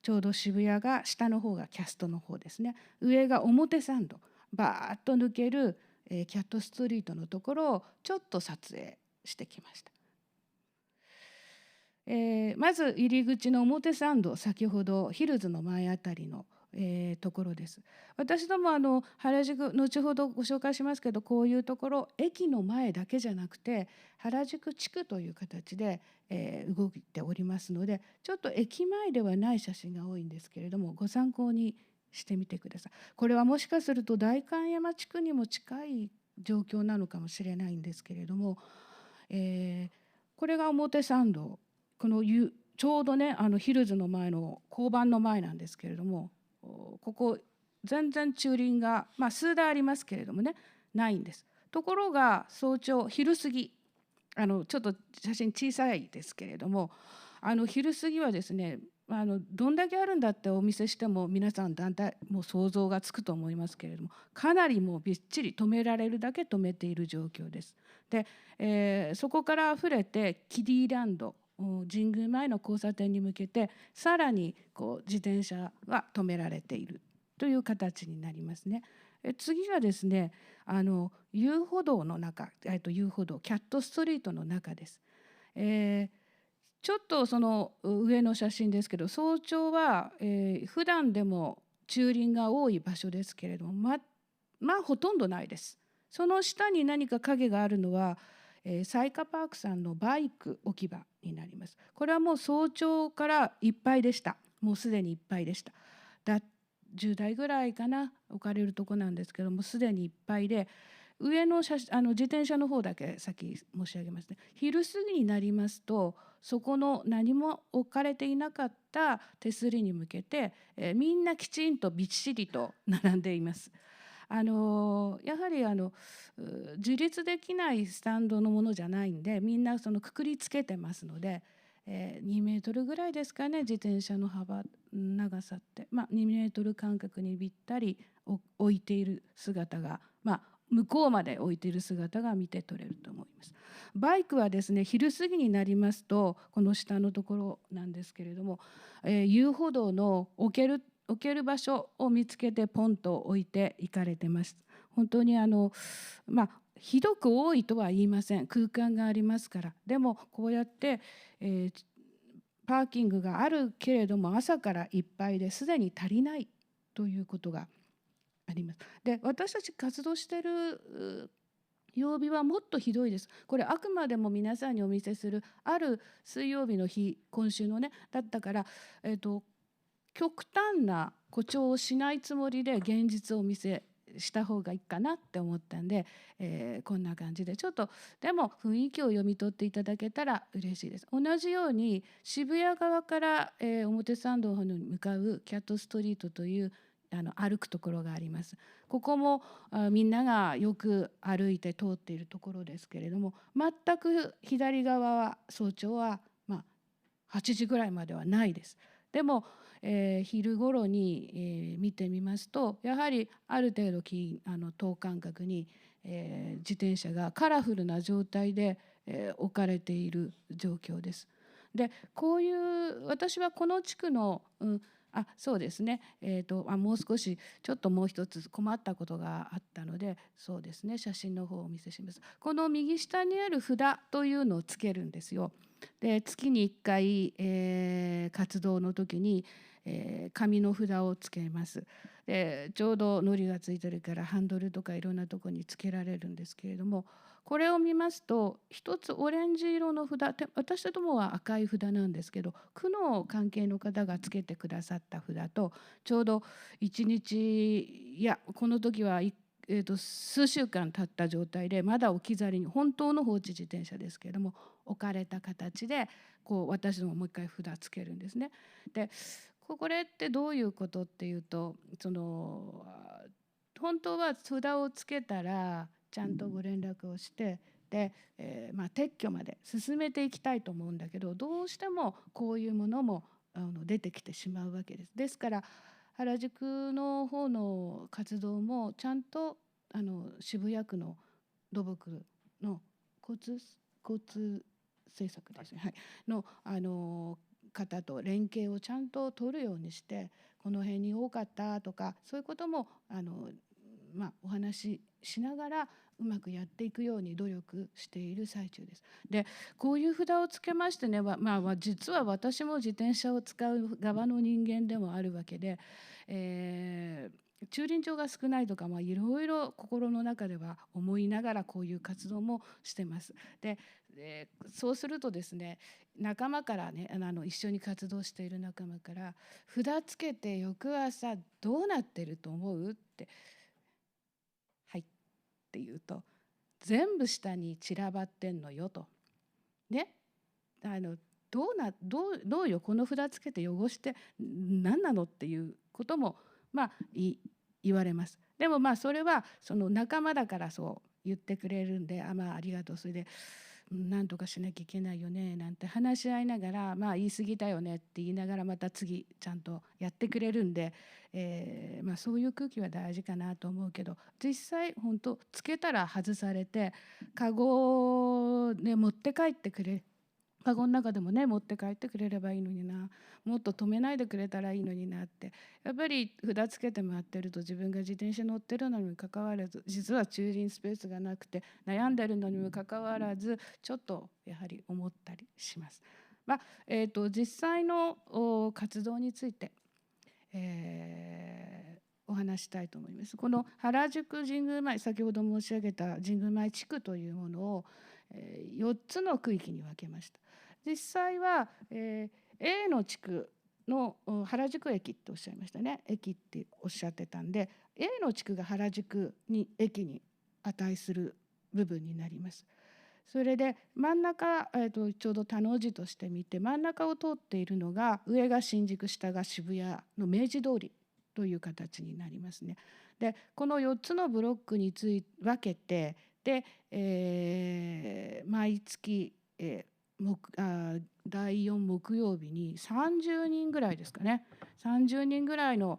S3: ちょうど渋谷が下の方がキャストの方ですね、上が表参道バーッと抜けるキャットストリートのところをちょっと撮影してきました。まず入り口の表参道、先ほどヒルズの前あたりの、ところです。私ども原宿、後ほどご紹介しますけど、こういうところ駅の前だけじゃなくて原宿地区という形で、動いておりますので、ちょっと駅前ではない写真が多いんですけれども、ご参考にしてみてください。これはもしかすると代官山地区にも近い状況なのかもしれないんですけれども、これが表参道、このちょうどねヒルズの前の交番の前なんですけれども、ここ全然駐輪が、数台ありますけれどもね、ないんです。ところが早朝昼過ぎ、ちょっと写真小さいですけれども、昼過ぎはですね、どんだけあるんだってお見せしても皆さんだんだんもう想像がつくと思いますけれども、かなりもうびっちり止められるだけ止めている状況です。で、そこからあふれてキディランド、神宮前の交差点に向けてさらに自転車が止められているという形になりますね。次がですね、遊歩道の中、遊歩道キャットストリートの中です。ちょっとその上の写真ですけど、早朝は、普段でも駐輪が多い場所ですけれども、ほとんどないです。その下に何か影があるのはサイカパークさんのバイク置き場になります。これはもう早朝からいっぱいでした。もうすでにいっぱいでした。10台ぐらいかな置かれるとこなんですけども、すでにいっぱいで、上の自転車の方だけ先申し上げますね。昼過ぎになりますと、そこの何も置かれていなかった手すりに向けて、みんなきちんとびっしりと並んでいます。やはり自立できないスタンドのものじゃないんで、みんなくくりつけてますので、2メートルぐらいですかね、自転車の長さって、2メートル間隔にぴったり置いている姿が、向こうまで置いている姿が見て取れると思います。バイクはですね、昼過ぎになりますと、この下のところなんですけれども、遊歩道の置ける場所を見つけてポンと置いていかれてます。本当にひどく多いとは言いません。空間がありますから。でもこうやって、パーキングがあるけれども朝からいっぱいですでに足りないということがあります。で、私たち活動している曜日はもっとひどいです。これあくまでも皆さんにお見せするある水曜日の日、今週のねだったから、極端な誇張をしないつもりで現実をお見せした方がいいかなって思ったんで、こんな感じでちょっとでも雰囲気を読み取っていただけたら嬉しいです。同じように渋谷側から、表参道の方に向かうキャットストリートという歩くところがあります。ここもみんながよく歩いて通っているところですけれども、全く左側は早朝は8時ぐらいまではないです。でも、昼頃に、見てみますとやはりある程度等間隔に、自転車がカラフルな状態で、置かれている状況です。でこういう私はこの地区の、そうですね、もう少しちょっともう一つ困ったことがあったので、そうですね、写真の方をお見せします。この右下にある札というのをつけるんですよ。で月に1回、活動の時に、紙の札をつけます。でちょうど糊がついてるからハンドルとかいろんなとこにつけられるんですけれども、これを見ますと一つオレンジ色の札、私どもは赤い札なんですけど、区の関係の方がつけてくださった札とちょうど1日この時は数週間経った状態でまだ置き去りに本当の放置自転車ですけれども置かれた形で私どももう一回札つけるんですね。でこれってどういうことっていうと、本当は札をつけたらちゃんとご連絡をしてで、撤去まで進めていきたいと思うんだけど、どうしてもこういうものも出てきてしまうわけです。ですから原宿の方の活動もちゃんと渋谷区の土木の交通政策ですね、はい、の方と連携をちゃんと取るようにして、この辺に多かったとかそういうこともお話ししながらうまくやっていくように努力している最中です。でこういう札をつけましてね、実は私も自転車を使う側の人間でもあるわけで、駐輪場が少ないとかいろいろ心の中では思いながらこういう活動もしてます。でそうするとですね、仲間からね一緒に活動している仲間から「札つけて翌朝どうなってると思う?」って「はい」って言うと「全部下に散らばってんのよ」と。ね、どうよこの札つけて汚して何なのっていうことも言われます。でもそれはその仲間だからそう言ってくれるんでありがとう、それで何とかしなきゃいけないよねなんて話し合いながら言い過ぎだよねって言いながらまた次ちゃんとやってくれるんで、そういう空気は大事かなと思うけど、実際本当つけたら外されてカゴで持って帰ってくれ、カゴの中でもね持って帰ってくれればいいのにな、もっと止めないでくれたらいいのになって、やっぱり札つけて回ってると自分が自転車乗ってるのにもかかわらず実は駐輪スペースがなくて悩んでるのにもかかわらずちょっとやはり思ったりします。実際の活動について、お話したいと思います。この原宿神宮前、先ほど申し上げた神宮前地区というものを4つの区域に分けました。実際は、A の地区の原宿駅っておっしゃいましたね。駅っておっしゃってたんで A の地区が原宿に駅に値する部分になります。それで真ん中、ちょうど田の字として見て真ん中を通っているのが上が新宿下が渋谷の明治通りという形になりますね。でこの4つのブロックに分けてで、毎月、第4木曜日に30人ぐらいですかね、30人ぐらいの、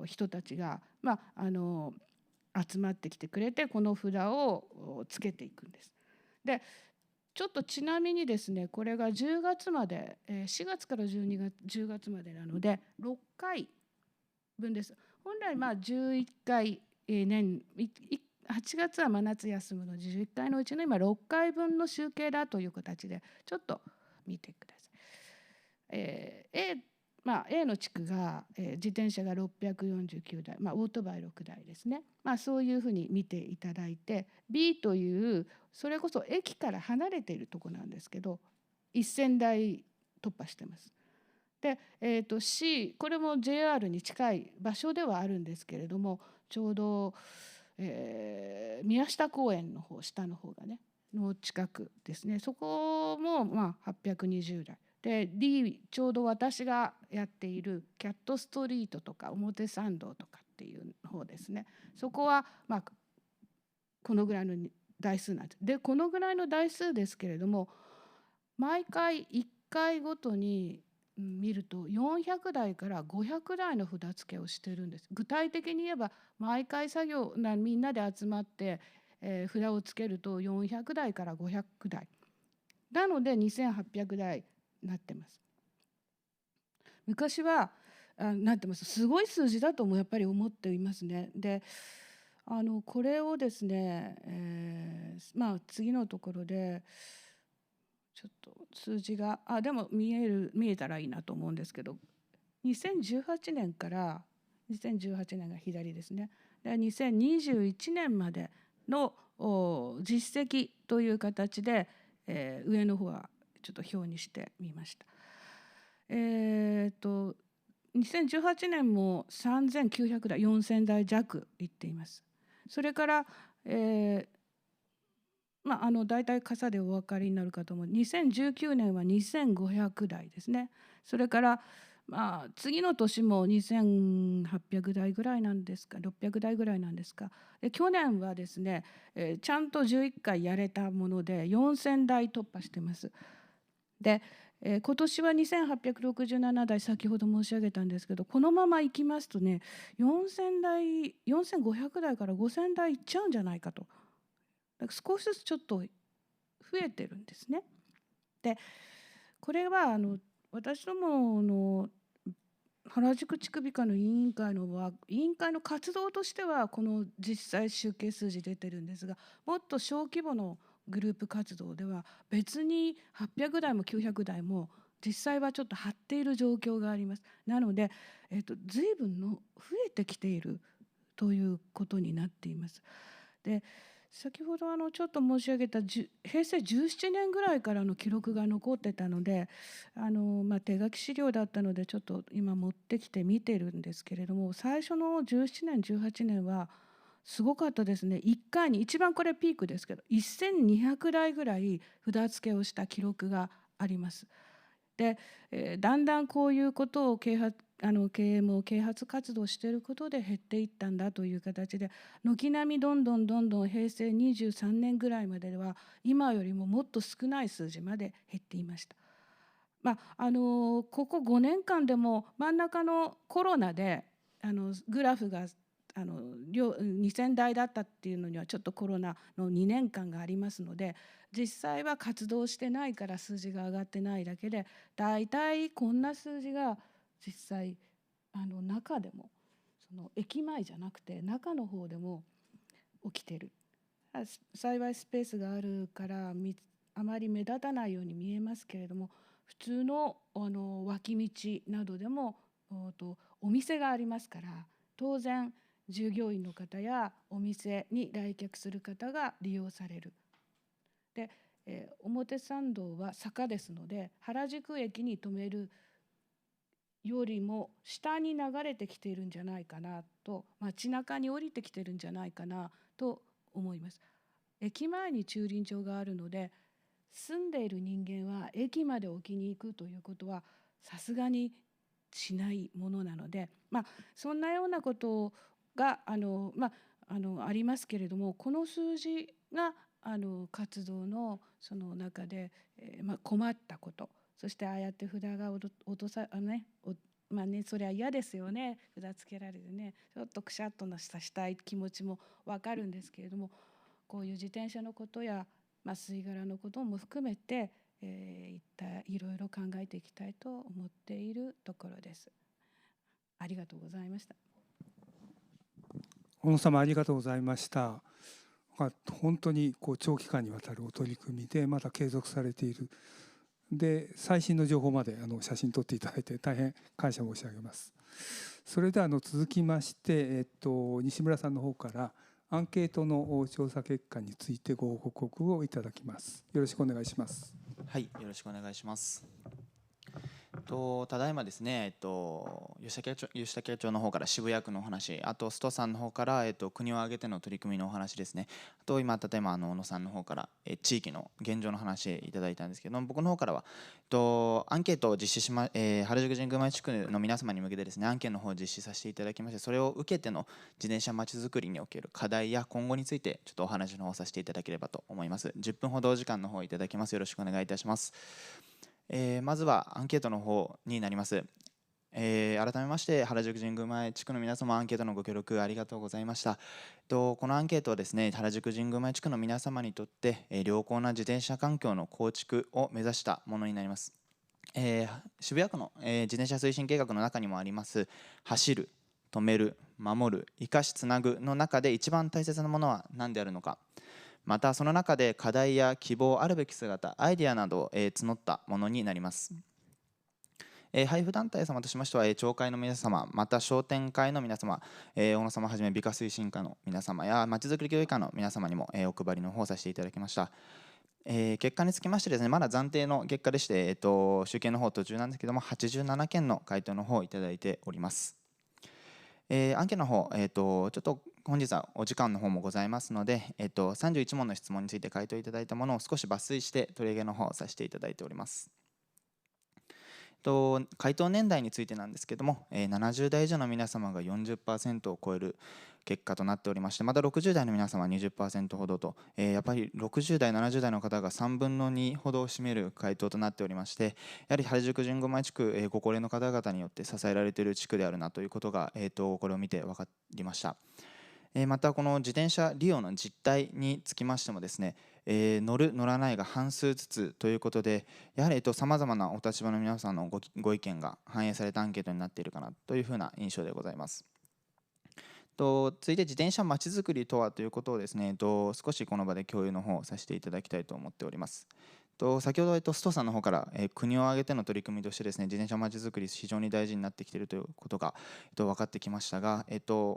S3: 人たちが、集まってきてくれてこの札をつけていくんです。でちょっとちなみにですね、これが10月まで、4月から10月までなので6回分です。本来11回、8月は真夏休むの11回のうちの今6回分の集計だという形でちょっと見てください。A の地区が、自転車が649台、オートバイ6台ですね、そういうふうに見ていただいて、 B というそれこそ駅から離れているところなんですけど1000台突破してます。で、C これも JR に近い場所ではあるんですけれども、ちょうど、宮下公園の方、下の方がねの近くですね。そこも820台で、 D ちょうど私がやっているキャットストリートとか表参道とかっていう方ですね。そこはこのぐらいの台数なんです。でこのぐらいの台数ですけれども、毎回1回ごとに見ると400台から500台の札付けをしてるんです。具体的に言えば毎回作業みんなで集まって、札をつけると400台から500台なので2800台になってます。昔はなってます。すごい数字だともやっぱり思っていますね。でこれをですね、次のところでちょっと数字がでも見えたらいいなと思うんですけど、2018年から2018年が左ですね。で2021年までの実績という形で、上の方はちょっと表にしてみました。2018年も3900台4000台弱いっています。それから、大体傘でお分かりになるかと思う。2019年は2500台ですね。それから次の年も2800台ぐらいなんですか、600台ぐらいなんですか。で去年はですね、ちゃんと11回やれたもので4000台突破してます。で、今年は2867台、先ほど申し上げたんですけど、このままいきますとね4000台4500台から5000台いっちゃうんじゃないかと。だから少しずつちょっと増えてるんですね。でこれは私どもの原宿地区美化の委員会の活動としてはこの実際集計数字出てるんですが、もっと小規模のグループ活動では別に800台も900台も実際はちょっと張っている状況があります。なので、随分の増えてきているということになっています。で先ほどちょっと申し上げた平成17年ぐらいからの記録が残ってたので手書き資料だったのでちょっと今持ってきて見てるんですけれども、最初の17年18年はすごかったですね。1回に一番これピークですけど1200台ぐらい札付けをした記録があります。で、だんだんこういうことを経営も啓発活動していることで減っていったんだという形で、軒並みどんどん平成23年ぐらいまでは今よりももっと少ない数字まで減っていました。ここ5年間でも真ん中のコロナでグラフが2000台だったっていうのにはちょっとコロナの2年間がありますので、実際は活動してないから数字が上がってないだけで、だいたいこんな数字が実際中でもその駅前じゃなくて中の方でも起きてる。幸いスペースがあるからあまり目立たないように見えますけれども、普通の脇道などでもお店がありますから、当然従業員の方やお店に来客する方が利用される。で、表参道は坂ですので原宿駅に止めるよりも下に流れてきているんじゃないかなと、街中に降りてきてるんじゃないかなと思います。駅前に駐輪場があるので、住んでいる人間は駅まで置きに行くということはさすがにしないものなので、そんなようなことがありますけれども、この数字が活動のその中で、困ったこと、そしてああやって札が落とさそれは嫌ですよね。札つけられてね、ちょっとくしゃっとしたい気持ちも分かるんですけれども、こういう自転車のことや吸い殻のことも含めて、いろいろ考えていきたいと思っているところです。ありがとうございました。
S1: 小野様ありがとうございました。本当に長期間にわたるお取り組みでまだ継続されている。で最新の情報まで写真撮っていただいて大変感謝申し上げます。それでは続きまして、西村さんの方からアンケートの調査結果についてご報告をいただきます。よろしくお願いします。
S4: はい、よろしくお願いします。ただいまですね、吉田会長の方から渋谷区のお話、あと須藤さんの方から、国を挙げての取り組みのお話ですね、あと今例えば小野さんの方から、地域の現状の話いただいたんですけども、僕の方からは、アンケートを実施し原宿神宮前地区の皆様に向けてですね、アンケートの方を実施させていただきまして、それを受けての自転車まちづくりにおける課題や今後についてちょっとお話の方をさせていただければと思います。10分ほどお時間の方いただきます。よろしくお願いいたします。まずはアンケートの方になります。改めまして原宿神宮前地区の皆様、アンケートのご協力ありがとうございました。このアンケートはですね、原宿神宮前地区の皆様にとって、良好な自転車環境の構築を目指したものになります。渋谷区の、自転車推進計画の中にもあります走る、止める、守る、生かしつなぐの中で一番大切なものは何であるのか、またその中で課題や希望あるべき姿、アイデアなどを募ったものになります。配布団体様としましては、町会の皆様、また商店会の皆様、小野様はじめ美化推進課の皆様やまちづくり協議課の皆様にもお配りの方させていただきました。結果につきましてですね、まだ暫定の結果でして、集計の方途中なんですけども、87件の回答の方をいただいております。アンケートの方、ちょっと本日はお時間の方もございますので、31問の質問について回答いただいたものを少し抜粋して取り上げの方をさせていただいております。回答年代についてなんですけども、70代以上の皆様が 40% を超える結果となっておりまして、また60代の皆様は 20% ほどと、やっぱり60代70代の方が3分の2ほどを占める回答となっておりまして、やはり原宿神宮前地区、ご高齢の方々によって支えられている地区であるなということが、これを見て分かりました。またこの自転車利用の実態につきましてもですね、乗る乗らないが半数ずつということで、やはりさまざまなお立場の皆さんのご意見が反映されたアンケートになっているかなというふうな印象でございます。続いて自転車まちづくりとはということをですね、少しこの場で共有の方をさせていただきたいと思っております。先ほど須藤さんの方から、国を挙げての取り組みとしてですね、自転車まちづくり非常に大事になってきているということが、分かってきましたが、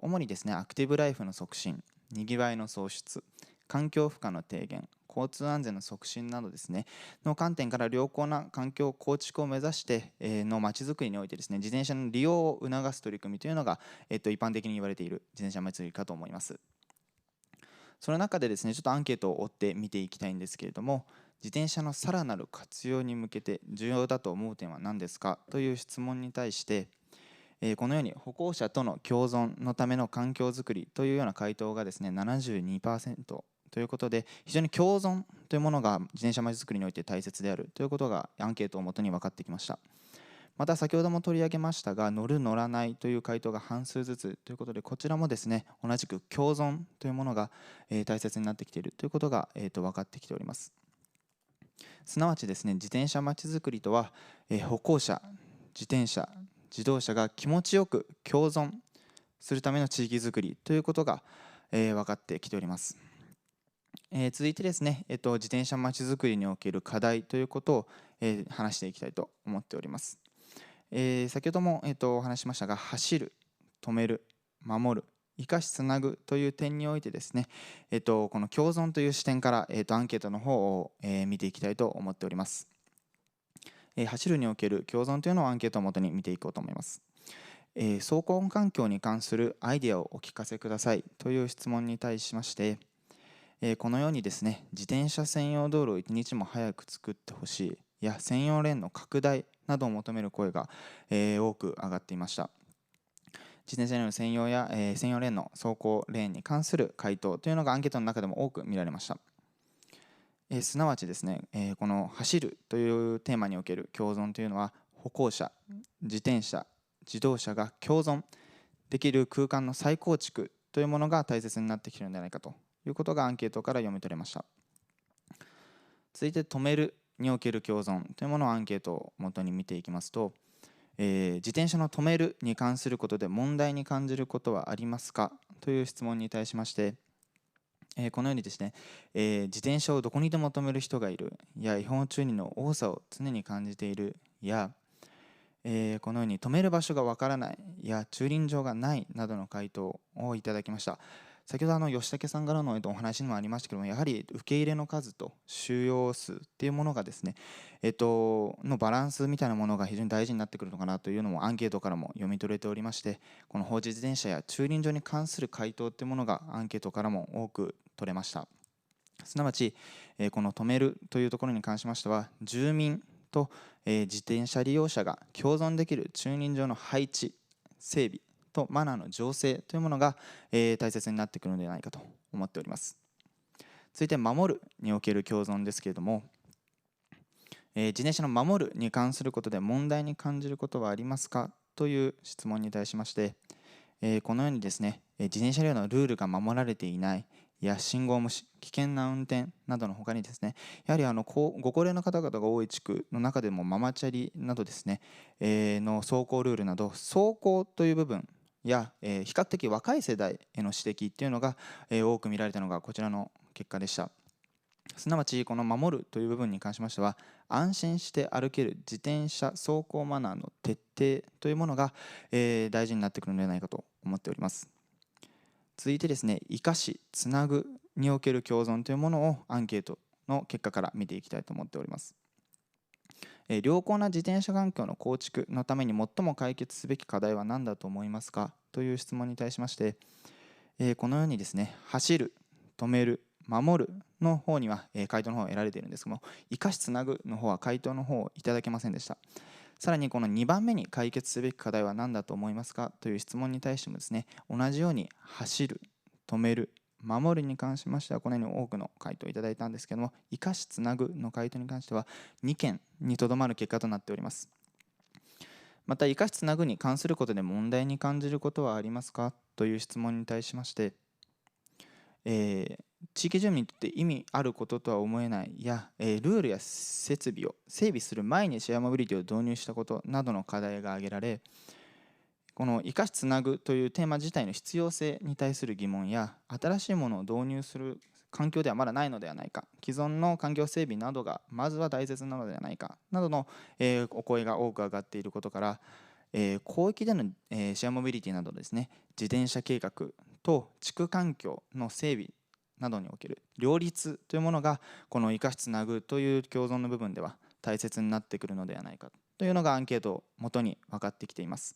S4: 主にですね、アクティブライフの促進、にぎわいの創出、環境負荷の低減、交通安全の促進などですねの観点から良好な環境構築を目指してのまちづくりにおいてですね、自転車の利用を促す取り組みというのが、一般的に言われている自転車まちづくりかと思います。その中でですね、ちょっとアンケートを追って見ていきたいんですけれども、自転車のさらなる活用に向けて重要だと思う点は何ですかという質問に対して、このように歩行者との共存のための環境づくりというような回答がですね 72% ということで、非常に共存というものが自転車まちづくりにおいて大切であるということがアンケートをもとに分かってきました。また先ほども取り上げましたが、乗る乗らないという回答が半数ずつということで、こちらもですね同じく共存というものが大切になってきているということが分かってきております。すなわちですね、自転車まちづくりとは歩行者、自転車、自動車が気持ちよく共存するための地域づくりということが分かってきております。続いてですね、自転車まちづくりにおける課題ということを話していきたいと思っております。先ほどもお話ししましたが、走る、止める、守る、生かしつなぐという点においてですね、この共存という視点から、アンケートの方を見ていきたいと思っております。走るにおける共存というのをアンケートをもとに見ていこうと思います。走行環境に関するアイデアをお聞かせくださいという質問に対しまして、このようにですね、自転車専用道路を一日も早く作ってほしいや専用レーンの拡大などを求める声が、多く上がっていました。自転車の専用や、専用レーンの走行レーンに関する回答というのがアンケートの中でも多く見られました。すなわちですね、この走るというテーマにおける共存というのは、歩行者、自転車、自動車が共存できる空間の再構築というものが大切になってきているのではないかということがアンケートから読み取れました。続いて止めるにおける共存というものをアンケートを元に見ていきますと、自転車の止めるに関することで問題に感じることはありますかという質問に対しまして、このようにですね、自転車をどこにでも止める人がいるや違法駐輪の多さを常に感じているや、このように止める場所がわからないや駐輪場がないなどの回答をいただきました。先ほど吉武さんからのお話にもありましたけども、やはり受け入れの数と収容数っていうものがですね、のバランスみたいなものが非常に大事になってくるのかなというのもアンケートからも読み取れておりまして、この放置自転車や駐輪場に関する回答っていうものがアンケートからも多く取れました。すなわち、この止めるというところに関しましては、住民と、自転車利用者が共存できる駐輪場の配置、整備とマナーの醸成というものが、大切になってくるのではないかと思っております。続いて守るにおける共存ですけれども、自転車の守るに関することで問題に感じることはありますかという質問に対しまして、このようにですね、自転車利用のルールが守られていないや信号無視、危険な運転などの他にですね、やはりご高齢の方々が多い地区の中でもママチャリなどですね、の走行ルールなど走行という部分や、比較的若い世代への指摘っていうのが、多く見られたのがこちらの結果でした。すなわちこの守るという部分に関しましては、安心して歩ける自転車走行マナーの徹底というものが、大事になってくるのではないかと思っております。続いてですね、生かしつなぐにおける共存というものをアンケートの結果から見ていきたいと思っております。良好な自転車環境の構築のために最も解決すべき課題は何だと思いますかという質問に対しまして、このようにですね、走る、止める、守るの方には、回答の方を得られているんですけども、生かしつなぐの方は回答の方をいただけませんでした。さらにこの2番目に解決すべき課題は何だと思いますかという質問に対してもですね、同じように走る、止める、守るに関しましてはこのように多くの回答をいただいたんですけども、生かしつなぐの回答に関しては2件にとどまる結果となっております。また生かしつなぐに関することで問題に感じることはありますかという質問に対しまして、地域住民にとって意味あることとは思えないや、ルールや設備を整備する前にシェアモビリティを導入したことなどの課題が挙げられ、この生かしつなぐというテーマ自体の必要性に対する疑問や、新しいものを導入する環境ではまだないのではないか、既存の環境整備などがまずは大切なのではないかなどの、お声が多く上がっていることから、広域での、シェアモビリティなどですね、自転車計画と地区環境の整備などにおける両立というものがこの生かしつなぐという共存の部分では大切になってくるのではないかというのがアンケートをもとに分かってきています。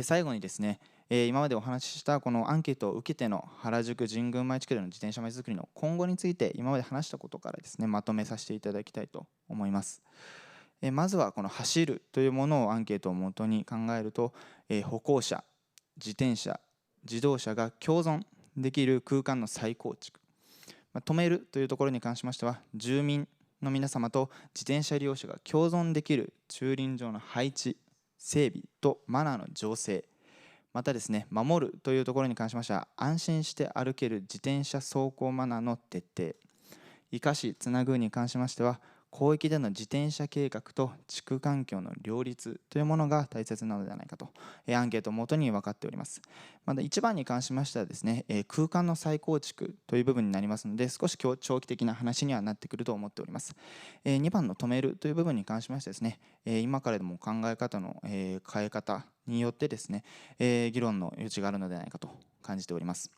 S4: 最後にですね、今までお話ししたこのアンケートを受けての原宿神宮前地区での自転車まちづくりの今後について今まで話したことからですね、まとめさせていただきたいと思います。まずはこの走るというものをアンケートをもとに考えると、歩行者、自転車、自動車が共存できる空間の再構築、止めるというところに関しましては、住民の皆様と自転車利用者が共存できる駐輪場の配置、整備とマナーの醸成、またですね、守るというところに関しましては、安心して歩ける自転車走行マナーの徹底、生かしつなぐに関しましては、広域での自転車計画と地区環境の両立というものが大切なのではないかと、アンケートをもとに分かっております。また1番に関しましてはですね、空間の再構築という部分になりますので、少し長期的な話にはなってくると思っております。2番の止めるという部分に関しましてですね、今からでも考え方の変え方によってですね、議論の余地があるのではないかと感じております。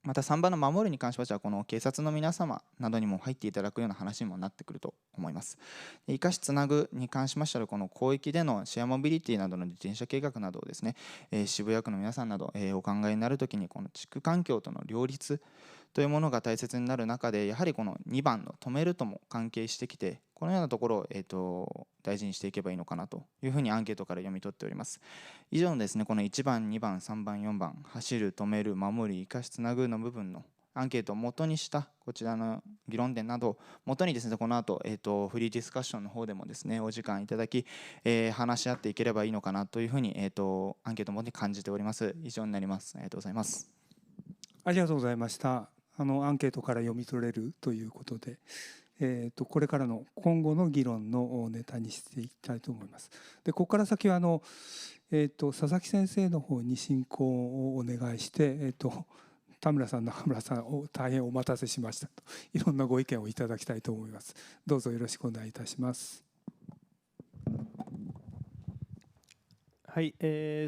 S4: また3番の守るに関しましては、この警察の皆様などにも入っていただくような話にもなってくると思います。生かしつなぐに関しましては、この広域でのシェアモビリティなどの自転車計画などをですね、渋谷区の皆さんなど、お考えになるときに、この地区環境との両立というものが大切になる中で、やはりこの2番の止めるとも関係してきて、このようなところを、大事にしていけばいいのかなというふうにアンケートから読み取っております。以上のですね、この1番、2番、3番、4番、走る、止める、守り、生かしつなぐの部分のアンケートを元にしたこちらの議論点などを元にですね、この後、フリーディスカッションの方でもですね、お時間いただき、話し合っていければいいのかなというふうに、アンケートを元に感じております。以上になります。ありがとうございます。
S1: ありがとうございました。アンケートから読み取れるということで、これからの今後の議論のネタにしていきたいと思います。で、ここから先は佐々木先生の方に進行をお願いして、田村さん、中村さんを大変お待たせしましたと、いろんなご意見をいただきたいと思います。どうぞよろしくお願いいたします。
S7: はい、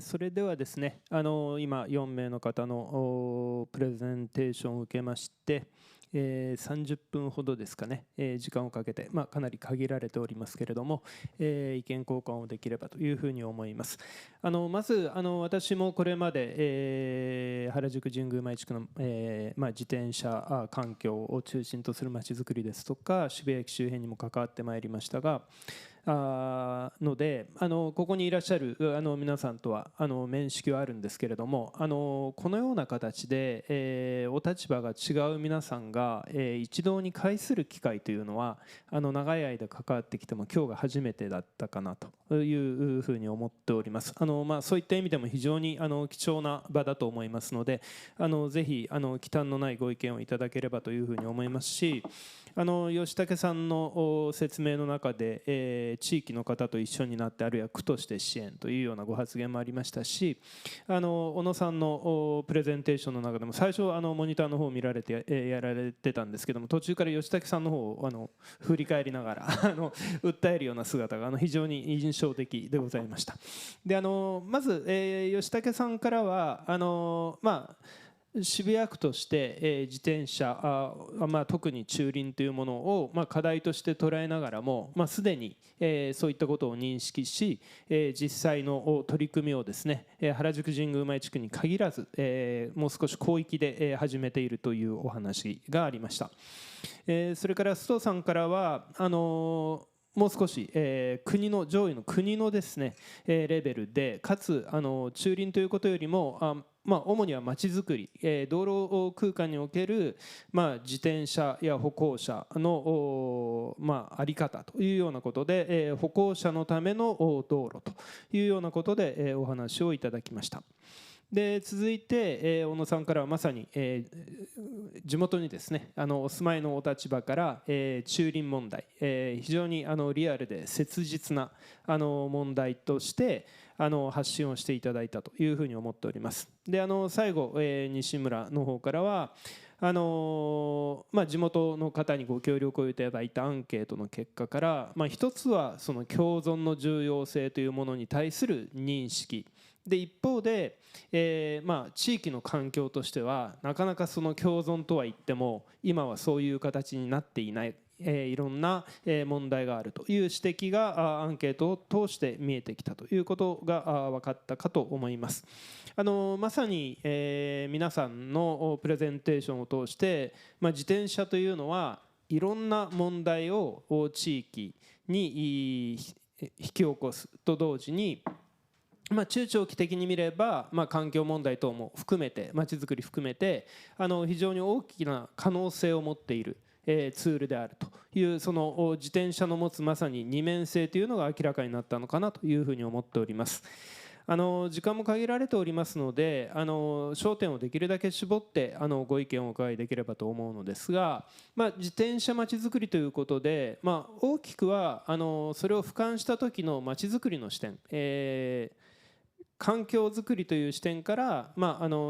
S7: それではですね、今4名の方のプレゼンテーションを受けまして、30分ほどですかね、時間をかけて、かなり限られておりますけれども、意見交換をできればというふうに思います。まず私もこれまで、原宿神宮前地区の、自転車環境を中心とするまちづくりですとか、渋谷駅周辺にも関わってまいりましたが、のでここにいらっしゃる皆さんとは面識はあるんですけれども、このような形で、お立場が違う皆さんが、一堂に会する機会というのは長い間関わってきても今日が初めてだったかなというふうに思っております。そういった意味でも非常に貴重な場だと思いますので、ぜひ忌憚のないご意見をいただければというふうに思いますし、吉武さんの説明の中で、地域の方と一緒になってあるいは区として支援というようなご発言もありましたし、小野さんのプレゼンテーションの中でも最初モニターの方を見られて、やられてたんですけども、途中から吉武さんの方を振り返りながら訴えるような姿が非常に印象的でございました。でまず、吉武さんからは渋谷区として、自転車特に駐輪というものを、課題として捉えながらも、すでに、そういったことを認識し、実際の取り組みをですね、原宿神宮前地区に限らず、もう少し広域で、始めているというお話がありました。それから須藤さんからはもう少し、国の上位の国のですね、レベルでかつ駐輪ということよりも主にはまちづくり、道路空間における、自転車や歩行者の、在り方というようなことで、歩行者のための道路というようなことで、お話をいただきました。で続いて、小野さんからはまさに、地元にですねお住まいのお立場から、駐輪問題、非常にリアルで切実な問題として発信をしていただいたというふうに思っております。で最後、西村の方からは地元の方にご協力をいただいたアンケートの結果から、一つはその共存の重要性というものに対する認識で、一方で、地域の環境としてはなかなかその共存とは言っても今はそういう形になっていない、いろんな問題があるという指摘がアンケートを通して見えてきたということが分かったかと思います。まさに、皆さんのプレゼンテーションを通して、自転車というのはいろんな問題を地域に引き起こすと同時に中長期的に見れば、環境問題等も含めてまちづくり含めて非常に大きな可能性を持っているツールであるというその自転車の持つまさに二面性というのが明らかになったのかなというふうに思っております。時間も限られておりますので焦点をできるだけ絞ってご意見をお伺いできればと思うのですが、自転車まちづくりということで、大きくはそれを俯瞰した時のまちづくりの視点、環境づくりという視点から、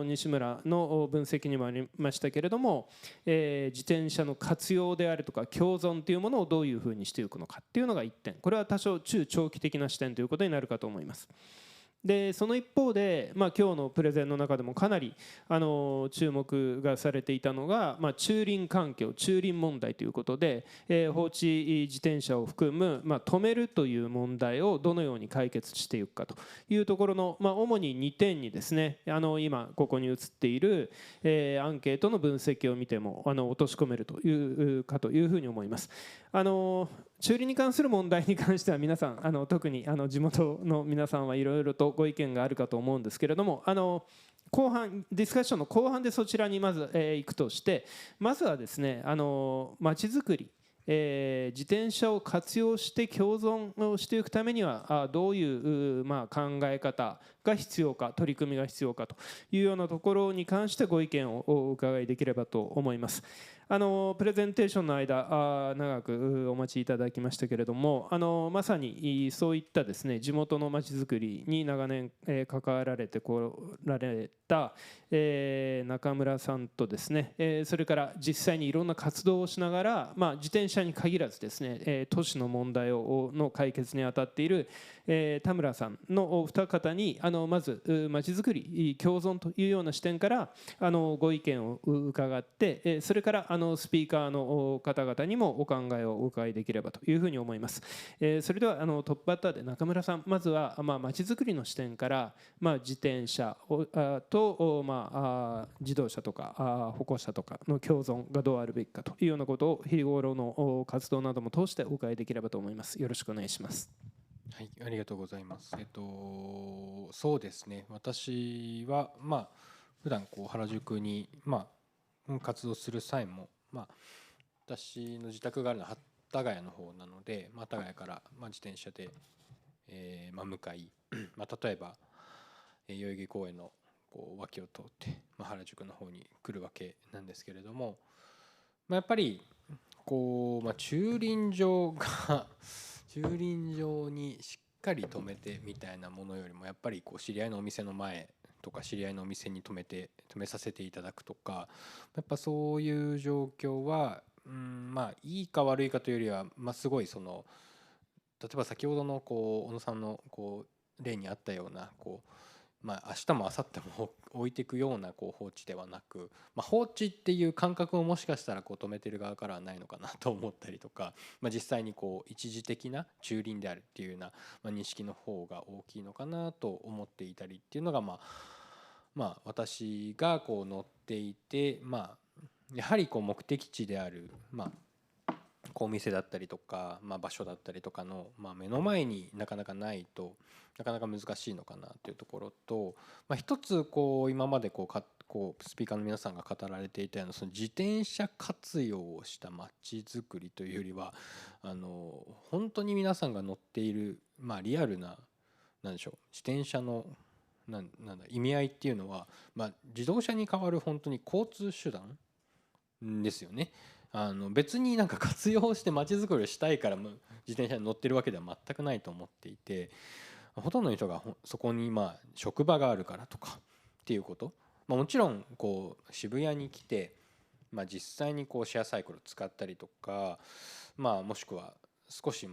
S7: 西村の分析にもありましたけれども、自転車の活用であるとか共存というものをどういうふうにしていくのかっていうのが1点、これは多少中長期的な視点ということになるかと思います。でその一方で、今日のプレゼンの中でもかなり注目がされていたのが、駐輪環境駐輪問題ということで、放置自転車を含む、止めるという問題をどのように解決していくかというところの、主に2点にですね今ここに映っている、アンケートの分析を見ても落とし込めるというかというふうに思います。駐輪に関する問題に関しては皆さん特に地元の皆さんはいろいろとご意見があるかと思うんですけれども後半ディスカッションの後半でそちらにまず行くとして、まずはですねまちづくり自転車を活用して共存をしていくためにはどういう考え方が必要か取り組みが必要かというようなところに関してご意見をお伺いできればと思います。プレゼンテーションの間長くお待ちいただきましたけれども、まさにそういったですね、地元のまちづくりに長年関わられてこられた中村さんとですね、それから実際にいろんな活動をしながら、自転車に限らずですね、都市の問題の解決に当たっている田村さんのお二方にまずまちづくり共存というような視点からご意見を伺って、それからスピーカーの方々にもお考えをお伺いできればというふうに思います。それではトップバッターで中村さん、まずはまちづくりの視点から自転車と自動車とか歩行者とかの共存がどうあるべきかというようなことを日頃の活動なども通してお伺いできればと思います。よろしくお願いします。
S5: はい、ありがとうございます。そうですね。私は普段原宿に活動する際も私の自宅があるのは幡ヶ谷の方なので、幡ヶ谷から自転車で向かい、例えば代々木公園の脇を通って原宿の方に来るわけなんですけれども、やっぱり駐輪場が駐輪場にしっかり止めてみたいなものよりも、やっぱり知り合いのお店の前とか知り合いのお店に止めさせていただくとか、やっぱそういう状況はいいか悪いかというよりは、すごい例えば先ほどの小野さんの例にあったような明日も明後日も置いていくような放置ではなく、放置っていう感覚ももしかしたら止めてる側からはないのかなと思ったりとか、実際に一時的な駐輪であるっていうような認識の方が大きいのかなと思っていたりっていうのが私が乗っていて、やはり目的地であるお店だったりとか、場所だったりとかの、目の前になかなかないとなかなか難しいのかなというところと、一つ今までスピーカーの皆さんが語られていたようなその自転車活用をした街づくりというよりは、本当に皆さんが乗っている、リアルな何でしょう、自転車の意味合いっていうのは、自動車に代わる本当に交通手段ですよね。別に活用して街づくりをしたいから自転車に乗ってるわけでは全くないと思っていて、ほとんどの人がそこに職場があるからとかっていうこと、もちろん渋谷に来て、実際にシェアサイクルを使ったりとか、もしくは少し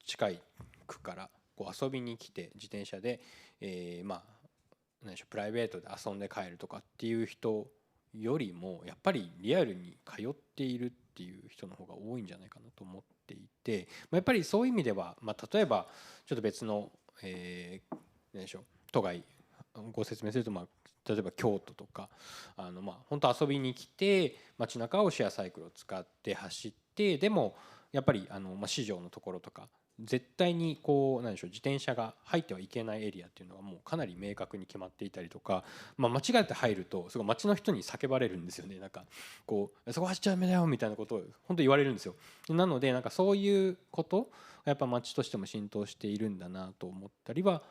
S5: 近い区から遊びに来て自転車で何でしょう、プライベートで遊んで帰るとかっていう人よりも、やっぱりリアルに通っているっていう人の方が多いんじゃないかなと思っていて、やっぱりそういう意味では、例えばちょっと別の何でしょう、都外ご説明すると、例えば京都とか本当遊びに来て街中をシェアサイクルを使って走って、でもやっぱり市場のところとか絶対に何でしょう、自転車が入ってはいけないエリアっていうのはもうかなり明確に決まっていたりとか、間違って入るとすごい街の人に叫ばれるんですよね。そこ走っちゃダメだよみたいなことを本当言われるんですよ。なのでそういうことやっぱ街としても浸透しているんだなと思ったりは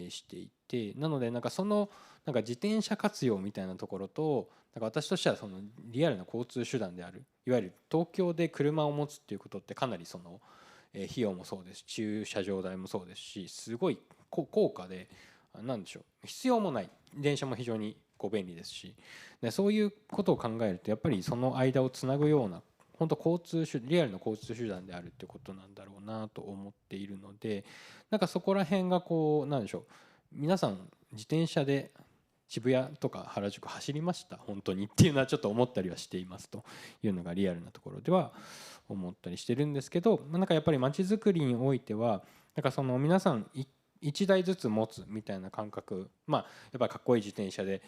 S5: していて、なのでその自転車活用みたいなところと、私としてはそのリアルな交通手段である、いわゆる東京で車を持つっていうことってかなり費用もそうですし、駐車場代もそうですし、すごい高価で、何でしょう、必要もない、電車も非常に便利ですし、そういうことを考えると、やっぱりその間をつなぐような本当リアルな交通手段であるってことなんだろうなと思っているので、そこら辺が何でしょう、皆さん自転車で渋谷とか原宿走りました本当にっていうのはちょっと思ったりはしていますというのがリアルなところでは思ったりしてるんですけど、やっぱり街づくりにおいては皆さん1台ずつ持つみたいな感覚、やっぱりかっこいい自転車で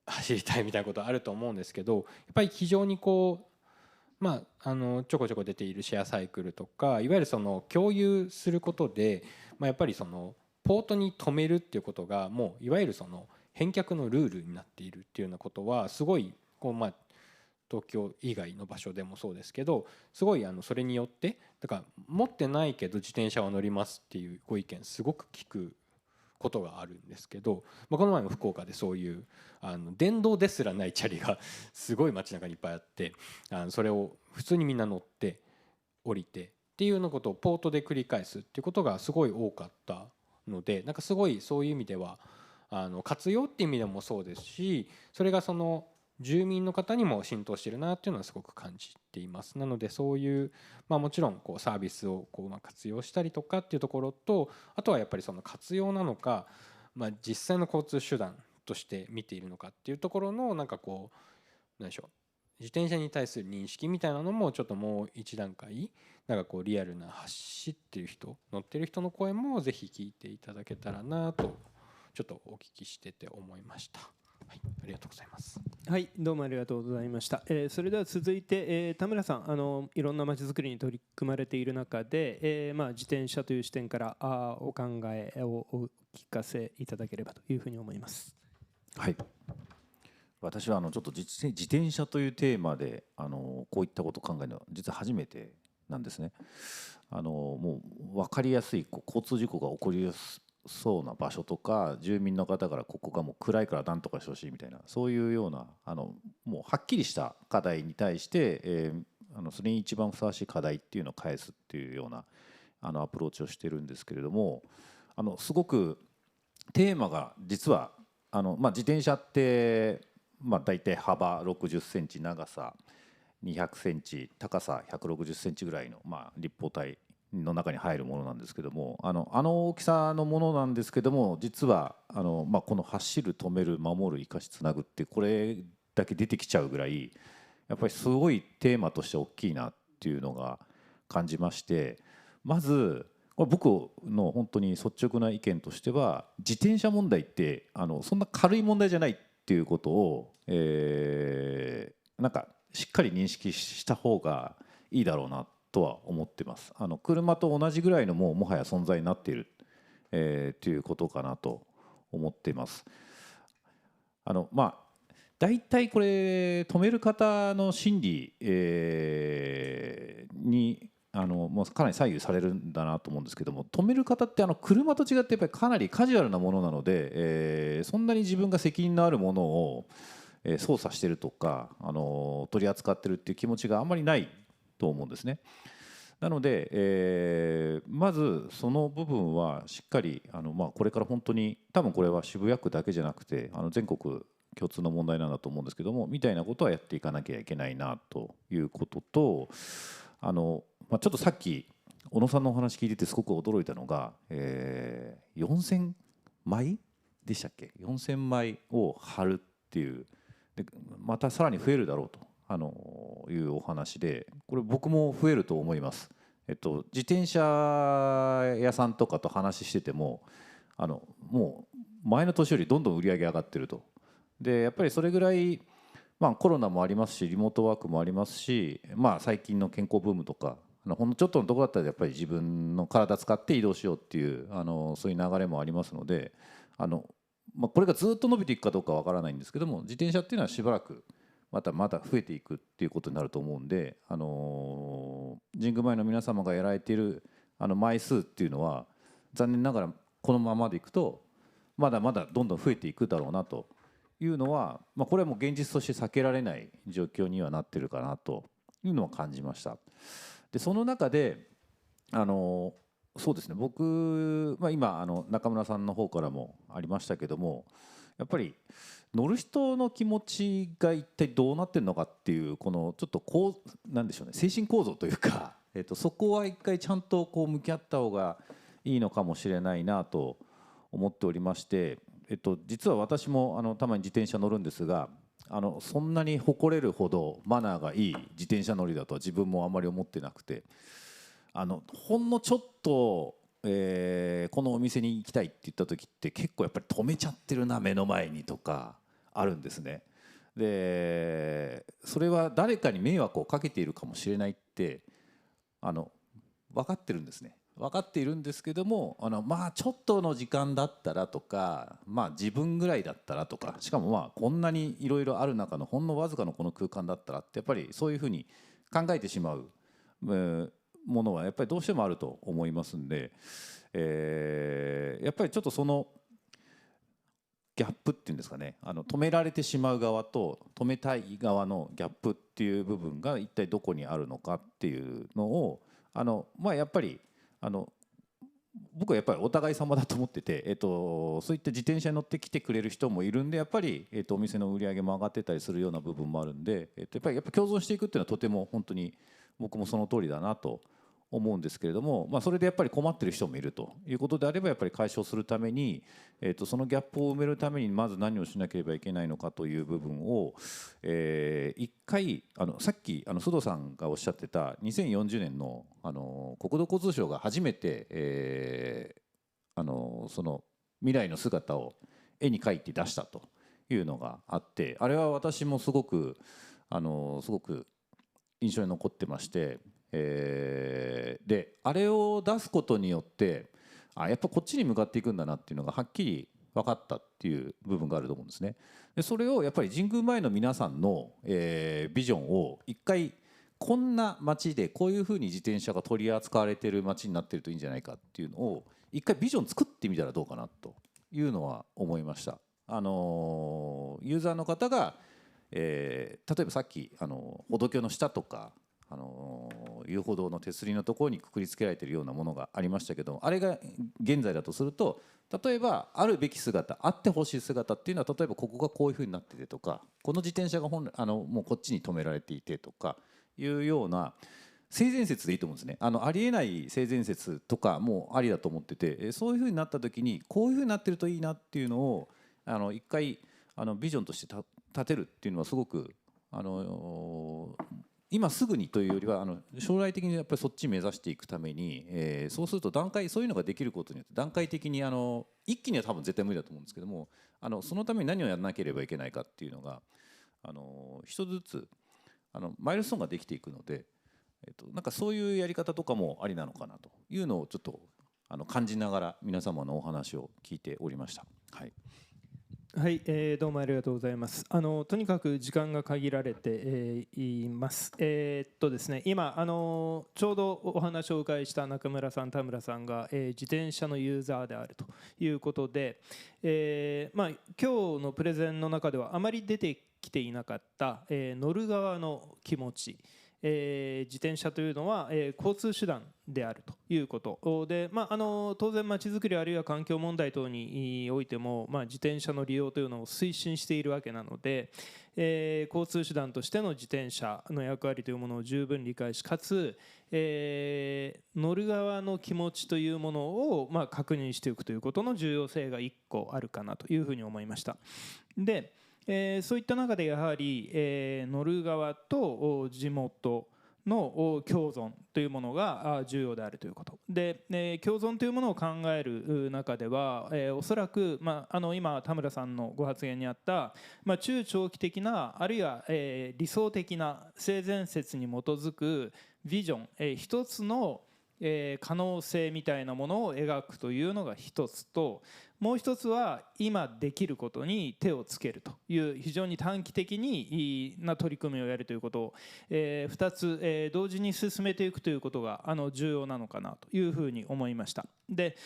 S5: 走りたいみたいなことあると思うんですけど、やっぱり非常にちょこちょこ出ているシェアサイクルとか、いわゆる共有することで、やっぱりポートに止めるっていうことがもういわゆる返却のルールになっているっていうようなことは、すごい東京以外の場所でもそうですけど、すごいそれによって持ってないけど自転車は乗りますっていうご意見すごく聞くことがあるんですけど、この前も福岡でそういう電動ですらないチャリがすごい街中にいっぱいあって、それを普通にみんな乗って降りてっていうようなことをポートで繰り返すっていうことがすごい多かったので、なんかすごいそういう意味では活用っていう意味でもそうですし、それがその住民の方にも浸透してるなっていうのはすごく感じています。なのでそういう、もちろんサービスを活用したりとかっていうところと、あとはやっぱりその活用なのか、実際の交通手段として見ているのかっていうところのなんでしょう、自転車に対する認識みたいなのもちょっともう一段階リアルな走ってる人、乗ってる人の声もぜひ聞いていただけたらなとちょっとお聞きしてて思いました。はい、ありがとうございます。
S7: はい、どうもありがとうございました。それでは続いて、田村さん、いろんなまちづくりに取り組まれている中で、自転車という視点からお考えをお聞かせいただければというふうに思います。
S6: はい、私はちょっと自転車というテーマでこういったことを考えるのは実は初めてなんですね。もう分かりやすい交通事故が起こりやすそうな場所とか、住民の方からここがもう暗いから何とかしてほしいみたいな、そういうようなもうはっきりした課題に対して、それに一番ふさわしい課題っていうのを返すっていうようなアプローチをしてるんですけれども、すごくテーマが実は自転車って大体幅60センチ、長さ200センチ、高さ160センチぐらいの立方体の中に入るものなんですけども、大きさのものなんですけども、実はこの走る、止める、守る、生かしつなぐってこれだけ出てきちゃうぐらい、やっぱりすごいテーマとして大きいなっていうのが感じまして、まずこれ僕の本当に率直な意見としては、自転車問題ってそんな軽い問題じゃないっていうことを、なんかしっかり認識した方がいいだろうなとは思ってます。車と同じぐらいのもはや存在になっている、ということかなと思っています。大体これ止める方の心理、にもうかなり左右されるんだなと思うんですけども、止める方って車と違ってやっぱりかなりカジュアルなものなので、そんなに自分が責任のあるものを操作してるとか取り扱ってるっていう気持ちがあんまりないと思うんですね。なので、まずその部分はしっかりこれから本当に多分これは渋谷区だけじゃなくて全国共通の問題なんだと思うんですけども、みたいなことはやっていかなきゃいけないなということと、ちょっとさっき小野さんのお話聞いててすごく驚いたのが、4000枚でしたっけ、4000枚を貼るっていう、でまたさらに増えるだろうというお話で、これ僕も増えると思います。自転車屋さんとかと話しててももう前の年よりどんどん売り上げ上がってると。でやっぱりそれぐらいコロナもありますし、リモートワークもありますし、最近の健康ブームとかほんのちょっとのところだったらやっぱり自分の体使って移動しようっていうそういう流れもありますので、これがずっと伸びていくかどうかわからないんですけども、自転車っていうのはしばらくまた増えていくっていうことになると思うんで、神宮前の皆様がやられている枚数っていうのは残念ながらこのままでいくとまだまだどんどん増えていくだろうなというのは、これはもう現実として避けられない状況にはなってるかなというのは感じました。でその中でそうですね、僕、今中村さんの方からもありましたけども、やっぱり乗る人の気持ちが一体どうなってるのかっていう、このちょっとなんでしょうね、精神構造というか、そこは一回ちゃんと向き合った方がいいのかもしれないなと思っておりまして、実は私もたまに自転車乗るんですが、そんなに誇れるほどマナーがいい自転車乗りだとは自分もあまり思ってなくて、ほんのちょっと、このお店に行きたいって言った時って結構やっぱり止めちゃってるな目の前にとかあるんですね。でそれは誰かに迷惑をかけているかもしれないって分かってるんですね。分かっているんですけどもちょっとの時間だったらとか、自分ぐらいだったらとか、しかもこんなにいろいろある中のほんのわずかのこの空間だったらってやっぱりそういうふうに考えてしまうものはやっぱりどうしてもあると思いますんで、やっぱりちょっとそのギャップっていうんですかね、止められてしまう側と止めたい側のギャップっていう部分が一体どこにあるのかっていうのをやっぱり僕はやっぱりお互い様だと思ってて、そういった自転車に乗ってきてくれる人もいるんで、やっぱり、お店の売り上げも上がってたりするような部分もあるんで、やっぱり共存していくっていうのはとても本当に僕もその通りだなと思うんですけれども、それでやっぱり困ってる人もいるということであれば、やっぱり解消するために、そのギャップを埋めるためにまず何をしなければいけないのかという部分を、一回さっき須藤さんがおっしゃってた2040年の、国土交通省が初めて、その未来の姿を絵に描いて出したというのがあって、あれは私もすごく印象に残ってまして。であれを出すことによってやっぱこっちに向かっていくんだなっていうのがはっきり分かったっていう部分があると思うんですね。でそれをやっぱり神宮前の皆さんの、ビジョンを一回こんな街でこういうふうに自転車が取り扱われている街になっているといいんじゃないかっていうのを一回ビジョン作ってみたらどうかなというのは思いました。ユーザーの方が、例えばさっき歩道橋の下とか遊歩道の手すりのところにくくりつけられているようなものがありましたけど、あれが現在だとすると、例えばあるべき姿、あってほしい姿っていうのは、例えばここがこういうふうになっててとか、この自転車がもうこっちに止められていてとかいうような性善説でいいと思うんですね。ありえない性善説とかもありだと思ってて、そういうふうになった時にこういうふうになってるといいなっていうのを一回ビジョンとして立てるっていうのはすごく今すぐにというよりは将来的にやっぱりそっち目指していくために、そうするとそういうのができることによって段階的に一気には多分絶対無理だと思うんですけども、そのために何をやらなければいけないかっていうのが一つずつマイルストーンができていくので、なんかそういうやり方とかもありなのかなというのをちょっと感じながら皆様のお話を聞いておりました。はい
S7: はい、どうもありがとうございます。とにかく時間が限られて、います。ですね、今ちょうどお話をお伺いした中村さん、田村さんが、自転車のユーザーであるということで、今日のプレゼンの中ではあまり出てきていなかった、乗る側の気持ち。自転車というのは、交通手段であるということで、当然まちづくりあるいは環境問題等においても、自転車の利用というのを推進しているわけなので、交通手段としての自転車の役割というものを十分理解し、かつ、乗る側の気持ちというものを確認していくということの重要性が1個あるかなというふうに思いました。でそういった中でやはり、乗る側と地元の共存というものが重要であるということで、共存というものを考える中では、おそらく、今田村さんのご発言にあった、中長期的なあるいは、理想的な性善説に基づくビジョン、一つの可能性みたいなものを描くというのが一つと、もう一つは今できることに手をつけるという非常に短期的な取り組みをやるということを、2つ、同時に進めていくということが重要なのかなというふうに思いました。で、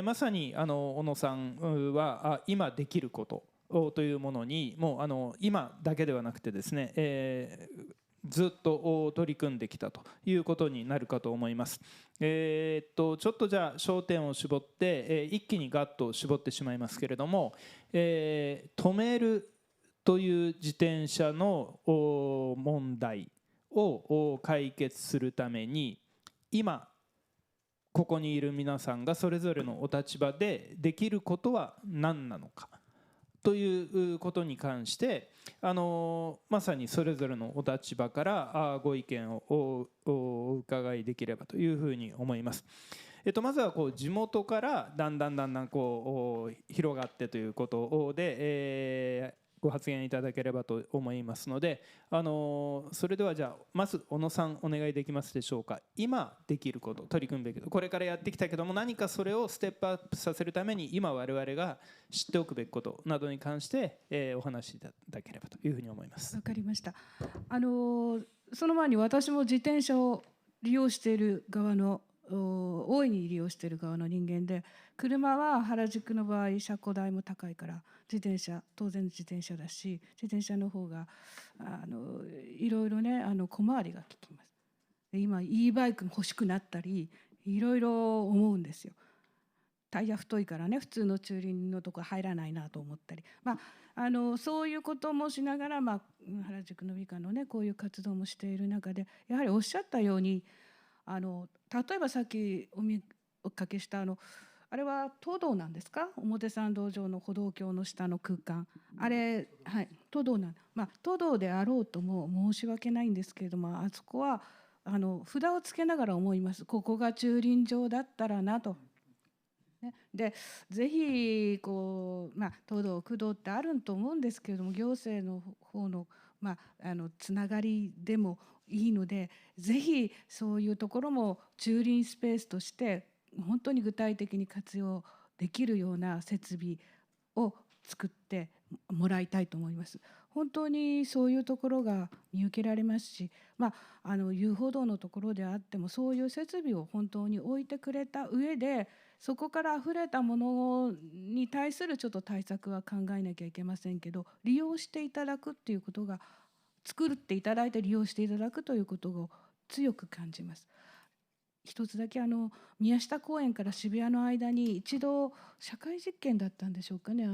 S7: まさに小野さんは今できることというものにもう今だけではなくてですね、ずっと取り組んできたということになるかと思います。ちょっとじゃあ焦点を絞って、一気にガッと絞ってしまいますけれども、止めるという自転車の問題を解決するために、今ここにいる皆さんがそれぞれのお立場でできることは何なのかということに関して、まさにそれぞれのお立場からご意見をお伺いできればというふうに思います。まずは地元からだんだん広がってということで、ご発言いただければと思いますので、それではじゃあまず小野さんお願いできますでしょうか。今できること、取り組むべきこと、これからやってきたけども何かそれをステップアップさせるために今我々が知っておくべきことなどに関して、お話しいただければというふうに思います。
S3: わかりました。その前に私も自転車を利用している側の大いに利用している側の人間で、車は原宿の場合車庫代も高いから、自転車当然自転車だし、自転車の方がいろいろね小回りが利きます。で今 e バイクも欲しくなったりいろいろ思うんですよ。タイヤ太いからね、普通の駐輪のとこ入らないなと思ったり、そういうこともしながら、原宿の美化のねこういう活動もしている中で、やはりおっしゃったように例えばさっきおかけしたあれは都道なんですか、表参道上の歩道橋の下の空間、あれ、はい、都道都道であろうとも申し訳ないんですけれども、あそこは札をつけながら思います。ここが駐輪場だったらなと。でぜひ都道区道ってあると思うんですけれども、行政の方のつながりでもいいので、ぜひそういうところも駐輪スペースとして本当に具体的に活用できるような設備を作ってもらいたいと思います。本当にそういうところが見受けられますし、遊歩道のところであってもそういう設備を本当に置いてくれた上で、そこから溢れたものに対するちょっと対策は考えなきゃいけませんけど、利用していただくっていうことが、作っていただいて利用していただくということを強く感じます。一つだけ宮下公園から渋谷の間に一度社会実験だったんでしょうかね、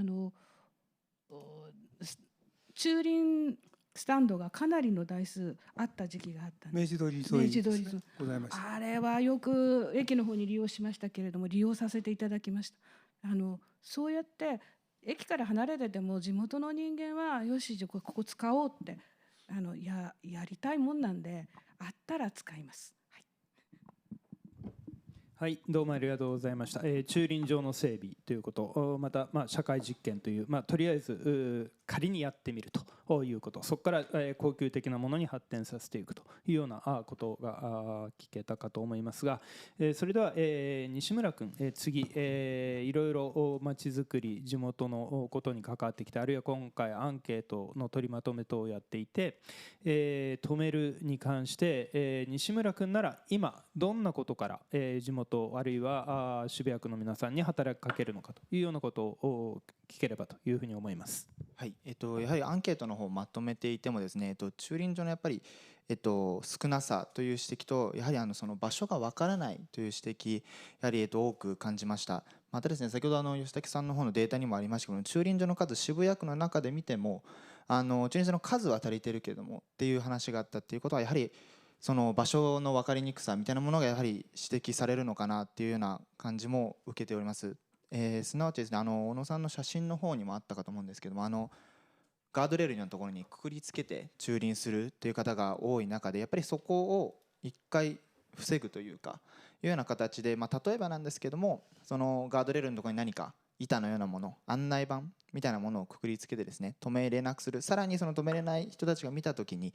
S3: 駐輪スタンドがかなりの台数あった時期があったんです。
S1: 明治通り沿い
S3: 明治通り
S1: ございました。
S3: あれはよく駅の方に利用しましたけれども、利用させていただきました。そうやって駅から離れてても地元の人間はよしじゃあここ使おうってやりたいもんなんで、あったら使います。
S7: はい、どうもありがとうございました。駐輪場の整備ということ、また、社会実験という、とりあえず仮にやってみるということ、そこから、恒久的なものに発展させていくというようなことが聞けたかと思いますが、それでは、西村君、次、いろいろまちづくり、地元のことに関わってきて、あるいは今回アンケートの取りまとめ等をやっていて、止めるに関して、西村君なら今どんなことから、地元あるいは渋谷区の皆さんに働きかけるのかというようなことを聞ければというふうに思います。
S4: はい、やはりアンケートの方をまとめていてもですね、駐輪場のやっぱり、少なさという指摘と、やはりその場所がわからないという指摘、やはり、多く感じました。またですね、先ほど吉武さんの方のデータにもありましたけど、駐輪場の数、渋谷区の中で見ても駐輪場の数は足りてるけれどもっていう話があったっていうことは、やはりその場所の分かりにくさみたいなものがやはり指摘されるのかなっていうような感じも受けております。すなわちですね、小野さんの写真の方にもあったかと思うんですけども、ガードレールのところにくくりつけて駐輪するっていう方が多い中で、やっぱりそこを一回防ぐというかいうような形で、例えばなんですけども、そのガードレールのところに何か板のようなもの、案内板みたいなものをくくりつけてですね、止めれなくする。さらにその止めれない人たちが見た時に、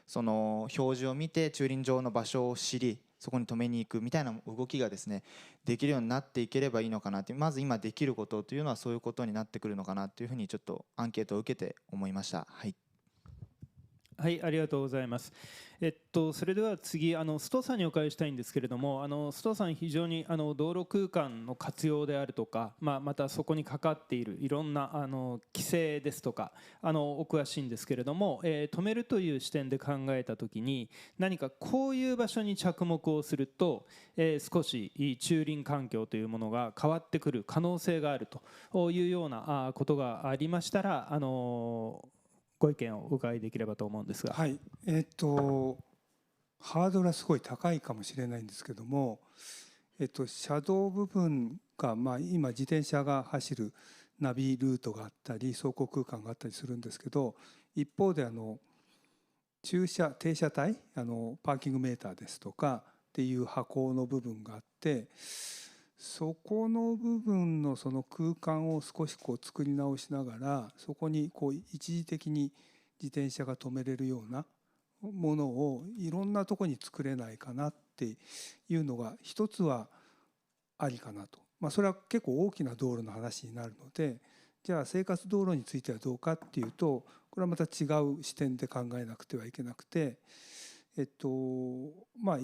S4: その表示を見て駐輪場の場所を知り、そこに止めに行くみたいな動きがですねできるようになっていければいいのかなという、まず今できることというのはそういうことになってくるのかなというふうにちょっとアンケートを受けて思いました。はい、
S7: はい、ありがとうございます。それでは次、須藤さんにお伺いしたいんですけれども、須藤さん、非常に道路空間の活用であるとか、またそこにかかっているいろんな規制ですとかお詳しいんですけれども、止めるという視点で考えたときに、何かこういう場所に着目をすると、少し駐輪環境というものが変わってくる可能性があるというようなことがありましたら、ご意見をお伺いできればと思うんですが。
S1: はい、ハードルはすごい高いかもしれないんですけども、車道部分が、今自転車が走るナビルートがあったり走行空間があったりするんですけど、一方で停車帯パーキングメーターですとかっていう箱の部分があって、そこの部分のその空間を少し作り直しながら、そこに一時的に自転車が止めれるようなものをいろんなところに作れないかなっていうのが一つはありかなと。それは結構大きな道路の話になるので、じゃあ生活道路についてはどうかっていうと、これはまた違う視点で考えなくてはいけなくて、い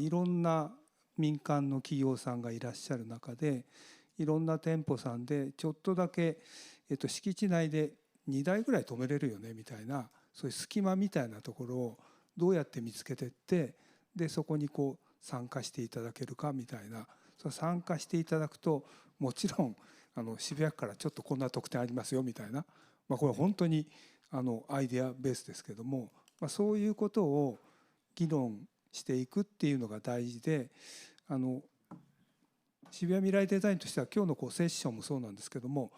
S1: ろんな民間の企業さんがいらっしゃる中で、いろんな店舗さんでちょっとだけ、敷地内で2台ぐらい止めれるよねみたいな、そういう隙間みたいなところをどうやって見つけてって、でそこにこう参加していただけるかみたいな。その参加していただくと、もちろん渋谷区からちょっとこんな特典ありますよみたいな、これは本当にアイデアベースですけども、そういうことを議論していくっていうのが大事で、渋谷未来デザインとしては今日のセッションもそうなんですけども、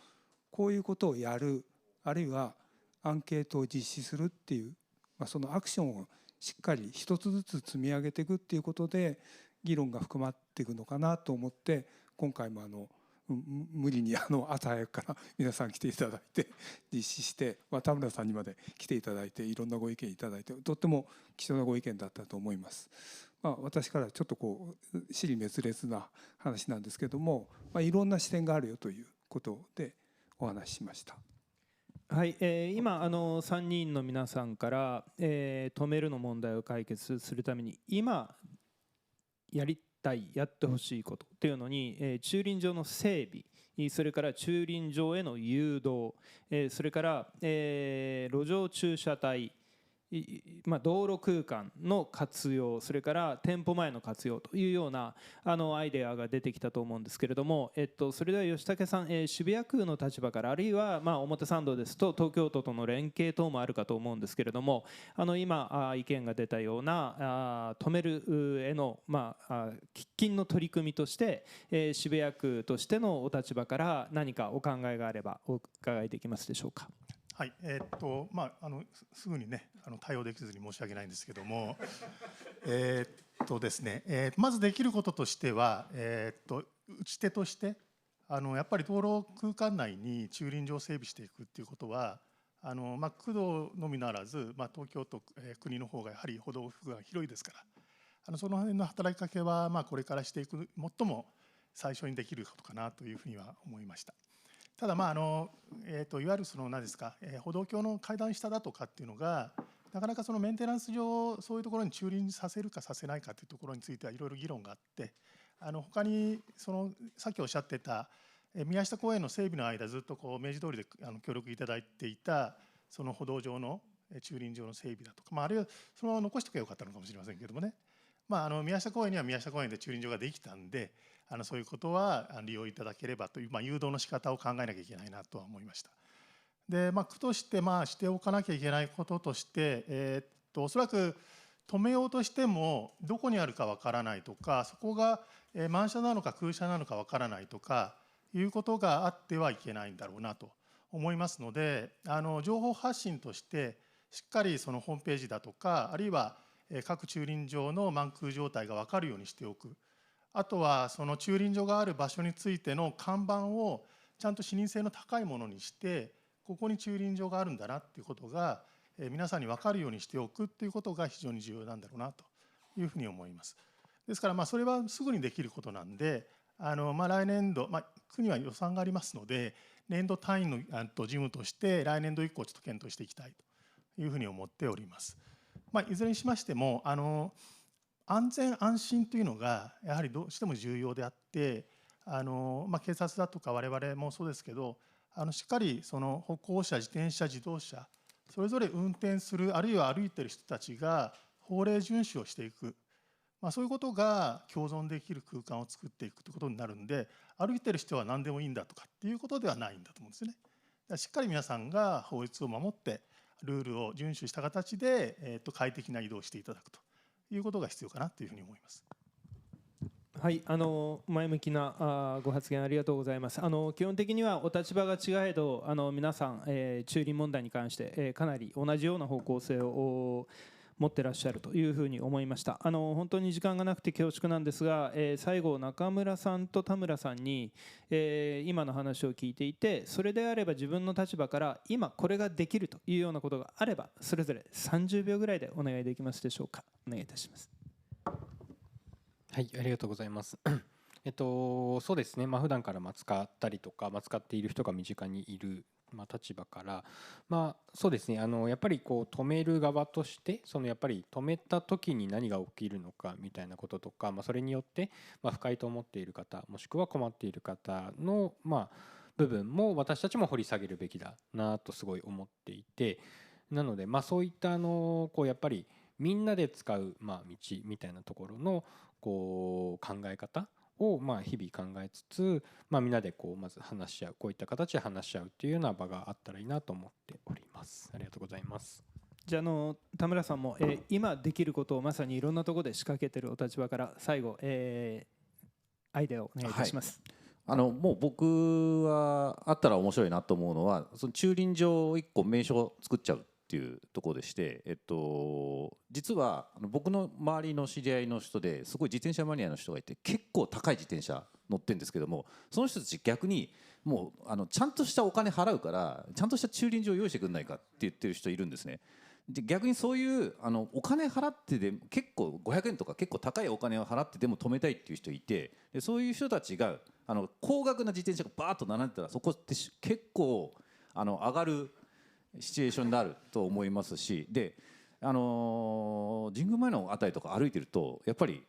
S1: こういうことをやる、あるいはアンケートを実施するっていう、そのアクションをしっかり一つずつ積み上げていくっていうことで議論が含まっていくのかなと思って、今回も無理に朝早くから皆さん来ていただいて実施して、田村さんにまで来ていただいて、いろんなご意見いただいて、とっても貴重なご意見だったと思います。私からちょっと支離滅裂な話なんですけども、いろんな視点があるよということでお話ししました。
S7: はい、今3人の皆さんから、止めるの問題を解決するために今やってほしいことというのに、駐輪場の整備、それから駐輪場への誘導、それから、路上駐車帯、道路空間の活用、それから店舗前の活用というようなアイデアが出てきたと思うんですけれども、それでは吉武さん、渋谷区の立場から、あるいは表参道ですと東京都との連携等もあるかと思うんですけれども、今意見が出たような止めるへの喫緊の取り組みとして、渋谷区としてのお立場から何かお考えがあればお伺いできますでしょうか。
S2: はい、すぐにね対応できずに申し訳ないんですけどもですね、まずできることとしては、打ち手としてやっぱり道路空間内に駐輪場を整備していくっていうことは区道のみならず、東京都、国の方がやはり歩道幅が広いですから、その辺の働きかけはこれからしていく最も最初にできることかなというふうには思いました。ただいわゆる何ですか、歩道橋の階段下だとかっていうのがなかなかメンテナンス上そういうところに駐輪させるかさせないかというところについてはいろいろ議論があって、他にさっきおっしゃってた宮下公園の整備の間ずっと明治通りで協力いただいていたその歩道上の駐輪場の整備だとか、あるいはそのまま残しておけばよかったのかもしれませんけれどもね、宮下公園には宮下公園で駐輪場ができたんで、そういうことは利用いただければという、誘導の仕方を考えなきゃいけないなとは思いました。で、区としてしておかなきゃいけないこととして、おそらく止めようとしてもどこにあるかわからないとか、そこが満車なのか空車なのかわからないとかいうことがあってはいけないんだろうなと思いますので、情報発信としてしっかりそのホームページだとか、あるいは各駐輪場の満空状態が分かるようにしておく。あとはその駐輪場がある場所についての看板をちゃんと視認性の高いものにして、ここに駐輪場があるんだなっていうことが皆さんに分かるようにしておくっていうことが非常に重要なんだろうなというふうに思います。ですからそれはすぐにできることなんで、来年度、区には予算がありますので、年度単位の事務として来年度以降ちょっと検討していきたいというふうに思っております。いずれにしましても安全安心というのがやはりどうしても重要であって、警察だとか我々もそうですけど、しっかりその歩行者、自転車、自動車それぞれ運転する、あるいは歩いている人たちが法令遵守をしていく、そういうことが共存できる空間を作っていくということになるんで、歩いている人は何でもいいんだとかっていうことではないんだと思うんですね。しっかり皆さんが法律を守ってルールを遵守した形で、快適な移動をしていただくということが必要かなというふうに思います。
S7: はい、前向きなご発言ありがとうございます。基本的にはお立場が違えど皆さん、駐輪問題に関して、かなり同じような方向性を持ってらっしゃるというふうに思いました。本当に時間がなくて恐縮なんですが、最後中村さんと田村さんに、今の話を聞いていて、それであれば自分の立場から今これができるというようなことがあればそれぞれ30秒ぐらいでお願いできますでしょうか。お願いいたします。
S5: はい、ありがとうございます。そうですね、普段から使ったりとか、使っている人が身近にいる立場から、そうですね、やっぱりこう止める側として、やっぱり止めた時に何が起きるのかみたいなこととか、それによって不快と思っている方、もしくは困っている方の部分も私たちも掘り下げるべきだなとすごい思っていて、なのでそういったこうやっぱりみんなで使う道みたいなところのこう考え方を日々考えつつ、みんなでこうまず話し合う、こういった形で話し合うっていうような場があったらいいなと思っております。ありがとうございます。
S7: じゃあ田村さんも、今できることをまさにいろんなところで仕掛けているお立場から最後、アイデアをお願いいたします。
S6: もう僕はあったら面白いなと思うのは、その駐輪場を1個名所を作っちゃうっていうところでして、実は僕の周りの知り合いの人ですごい自転車マニアの人がいて、結構高い自転車乗ってるんですけども、その人たち逆にもうちゃんとしたお金払うからちゃんとした駐輪場を用意してくんないかって言ってる人いるんですね。で逆にそういうお金払ってで結構500円とか結構高いお金を払ってでも止めたいっていう人いて、でそういう人たちが高額な自転車がバーッと並んでたら、そこって結構上がるシチュエーションになると思いますし、で神宮前のあたりとか歩いてるとやっぱり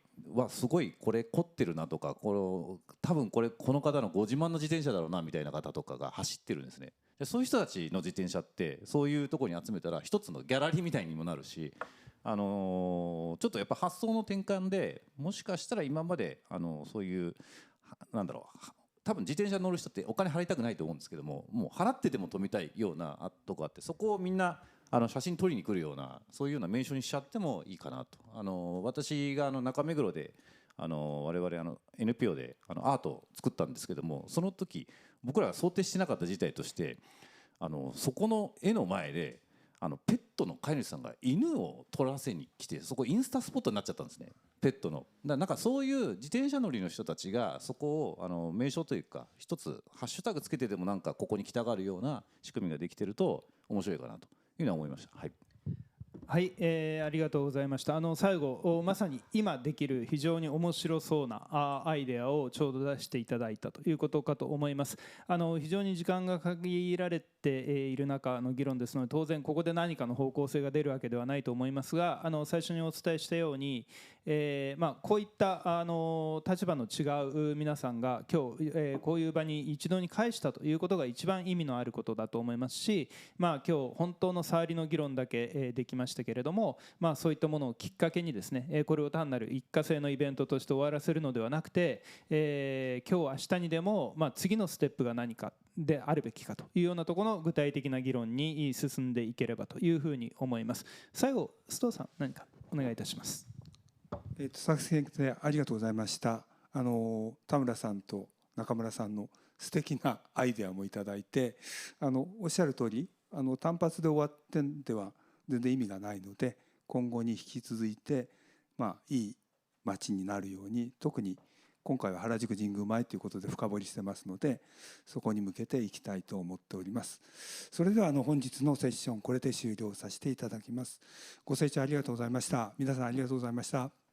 S6: すごいこれ凝ってるなとか、多分この方のご自慢の自転車だろうなみたいな方とかが走ってるんですね。でそういう人たちの自転車ってそういうところに集めたら一つのギャラリーみたいにもなるし、ちょっとやっぱ発想の転換で、もしかしたら今までそういう多分自転車乗る人ってお金払いたくないと思うんですけども、もう払ってでも止めたいようなとこあって、そこをみんな写真撮りに来るような、そういうような名所にしちゃってもいいかなと。私が中目黒で我々NPO でアートを作ったんですけども、その時僕らが想定してなかった事態として、そこの絵の前でペットの飼い主さんが犬を撮らせに来て、そこインスタスポットになっちゃったんですね、ペットの。なんかそういう自転車乗りの人たちがそこを名称というか一つハッシュタグつけてでもなんかここに来たがるような仕組みができてると面白いかなというのは思いました。はい、
S7: はい、ありがとうございました。最後まさに今できる非常に面白そうなアイデアをちょうど出していただいたということかと思います。非常に時間が限られている中の議論ですので、当然ここで何かの方向性が出るわけではないと思いますが、最初にお伝えしたように、こういった立場の違う皆さんが今日、こういう場に一堂に会したということが一番意味のあることだと思いますし、今日本当の触りの議論だけできましたけれども、そういったものをきっかけにですね、これを単なる一過性のイベントとして終わらせるのではなくて、今日明日にでも、次のステップが何かであるべきかというようなところの具体的な議論に進んでいければというふうに思います。最後須藤さん、何かお願いいたします。
S1: 佐々木先生、ありがとうございました。田村さんと中村さんの素敵なアイデアもいただいて、おっしゃる通り単発で終わってんでは全然意味がないので、今後に引き続いて、いい街になるように、特に今回は原宿神宮前ということで深掘りしてますので、そこに向けていきたいと思っております。それでは本日のセッションこれで終了させていただきます。ご清聴ありがとうございました。皆さんありがとうございました。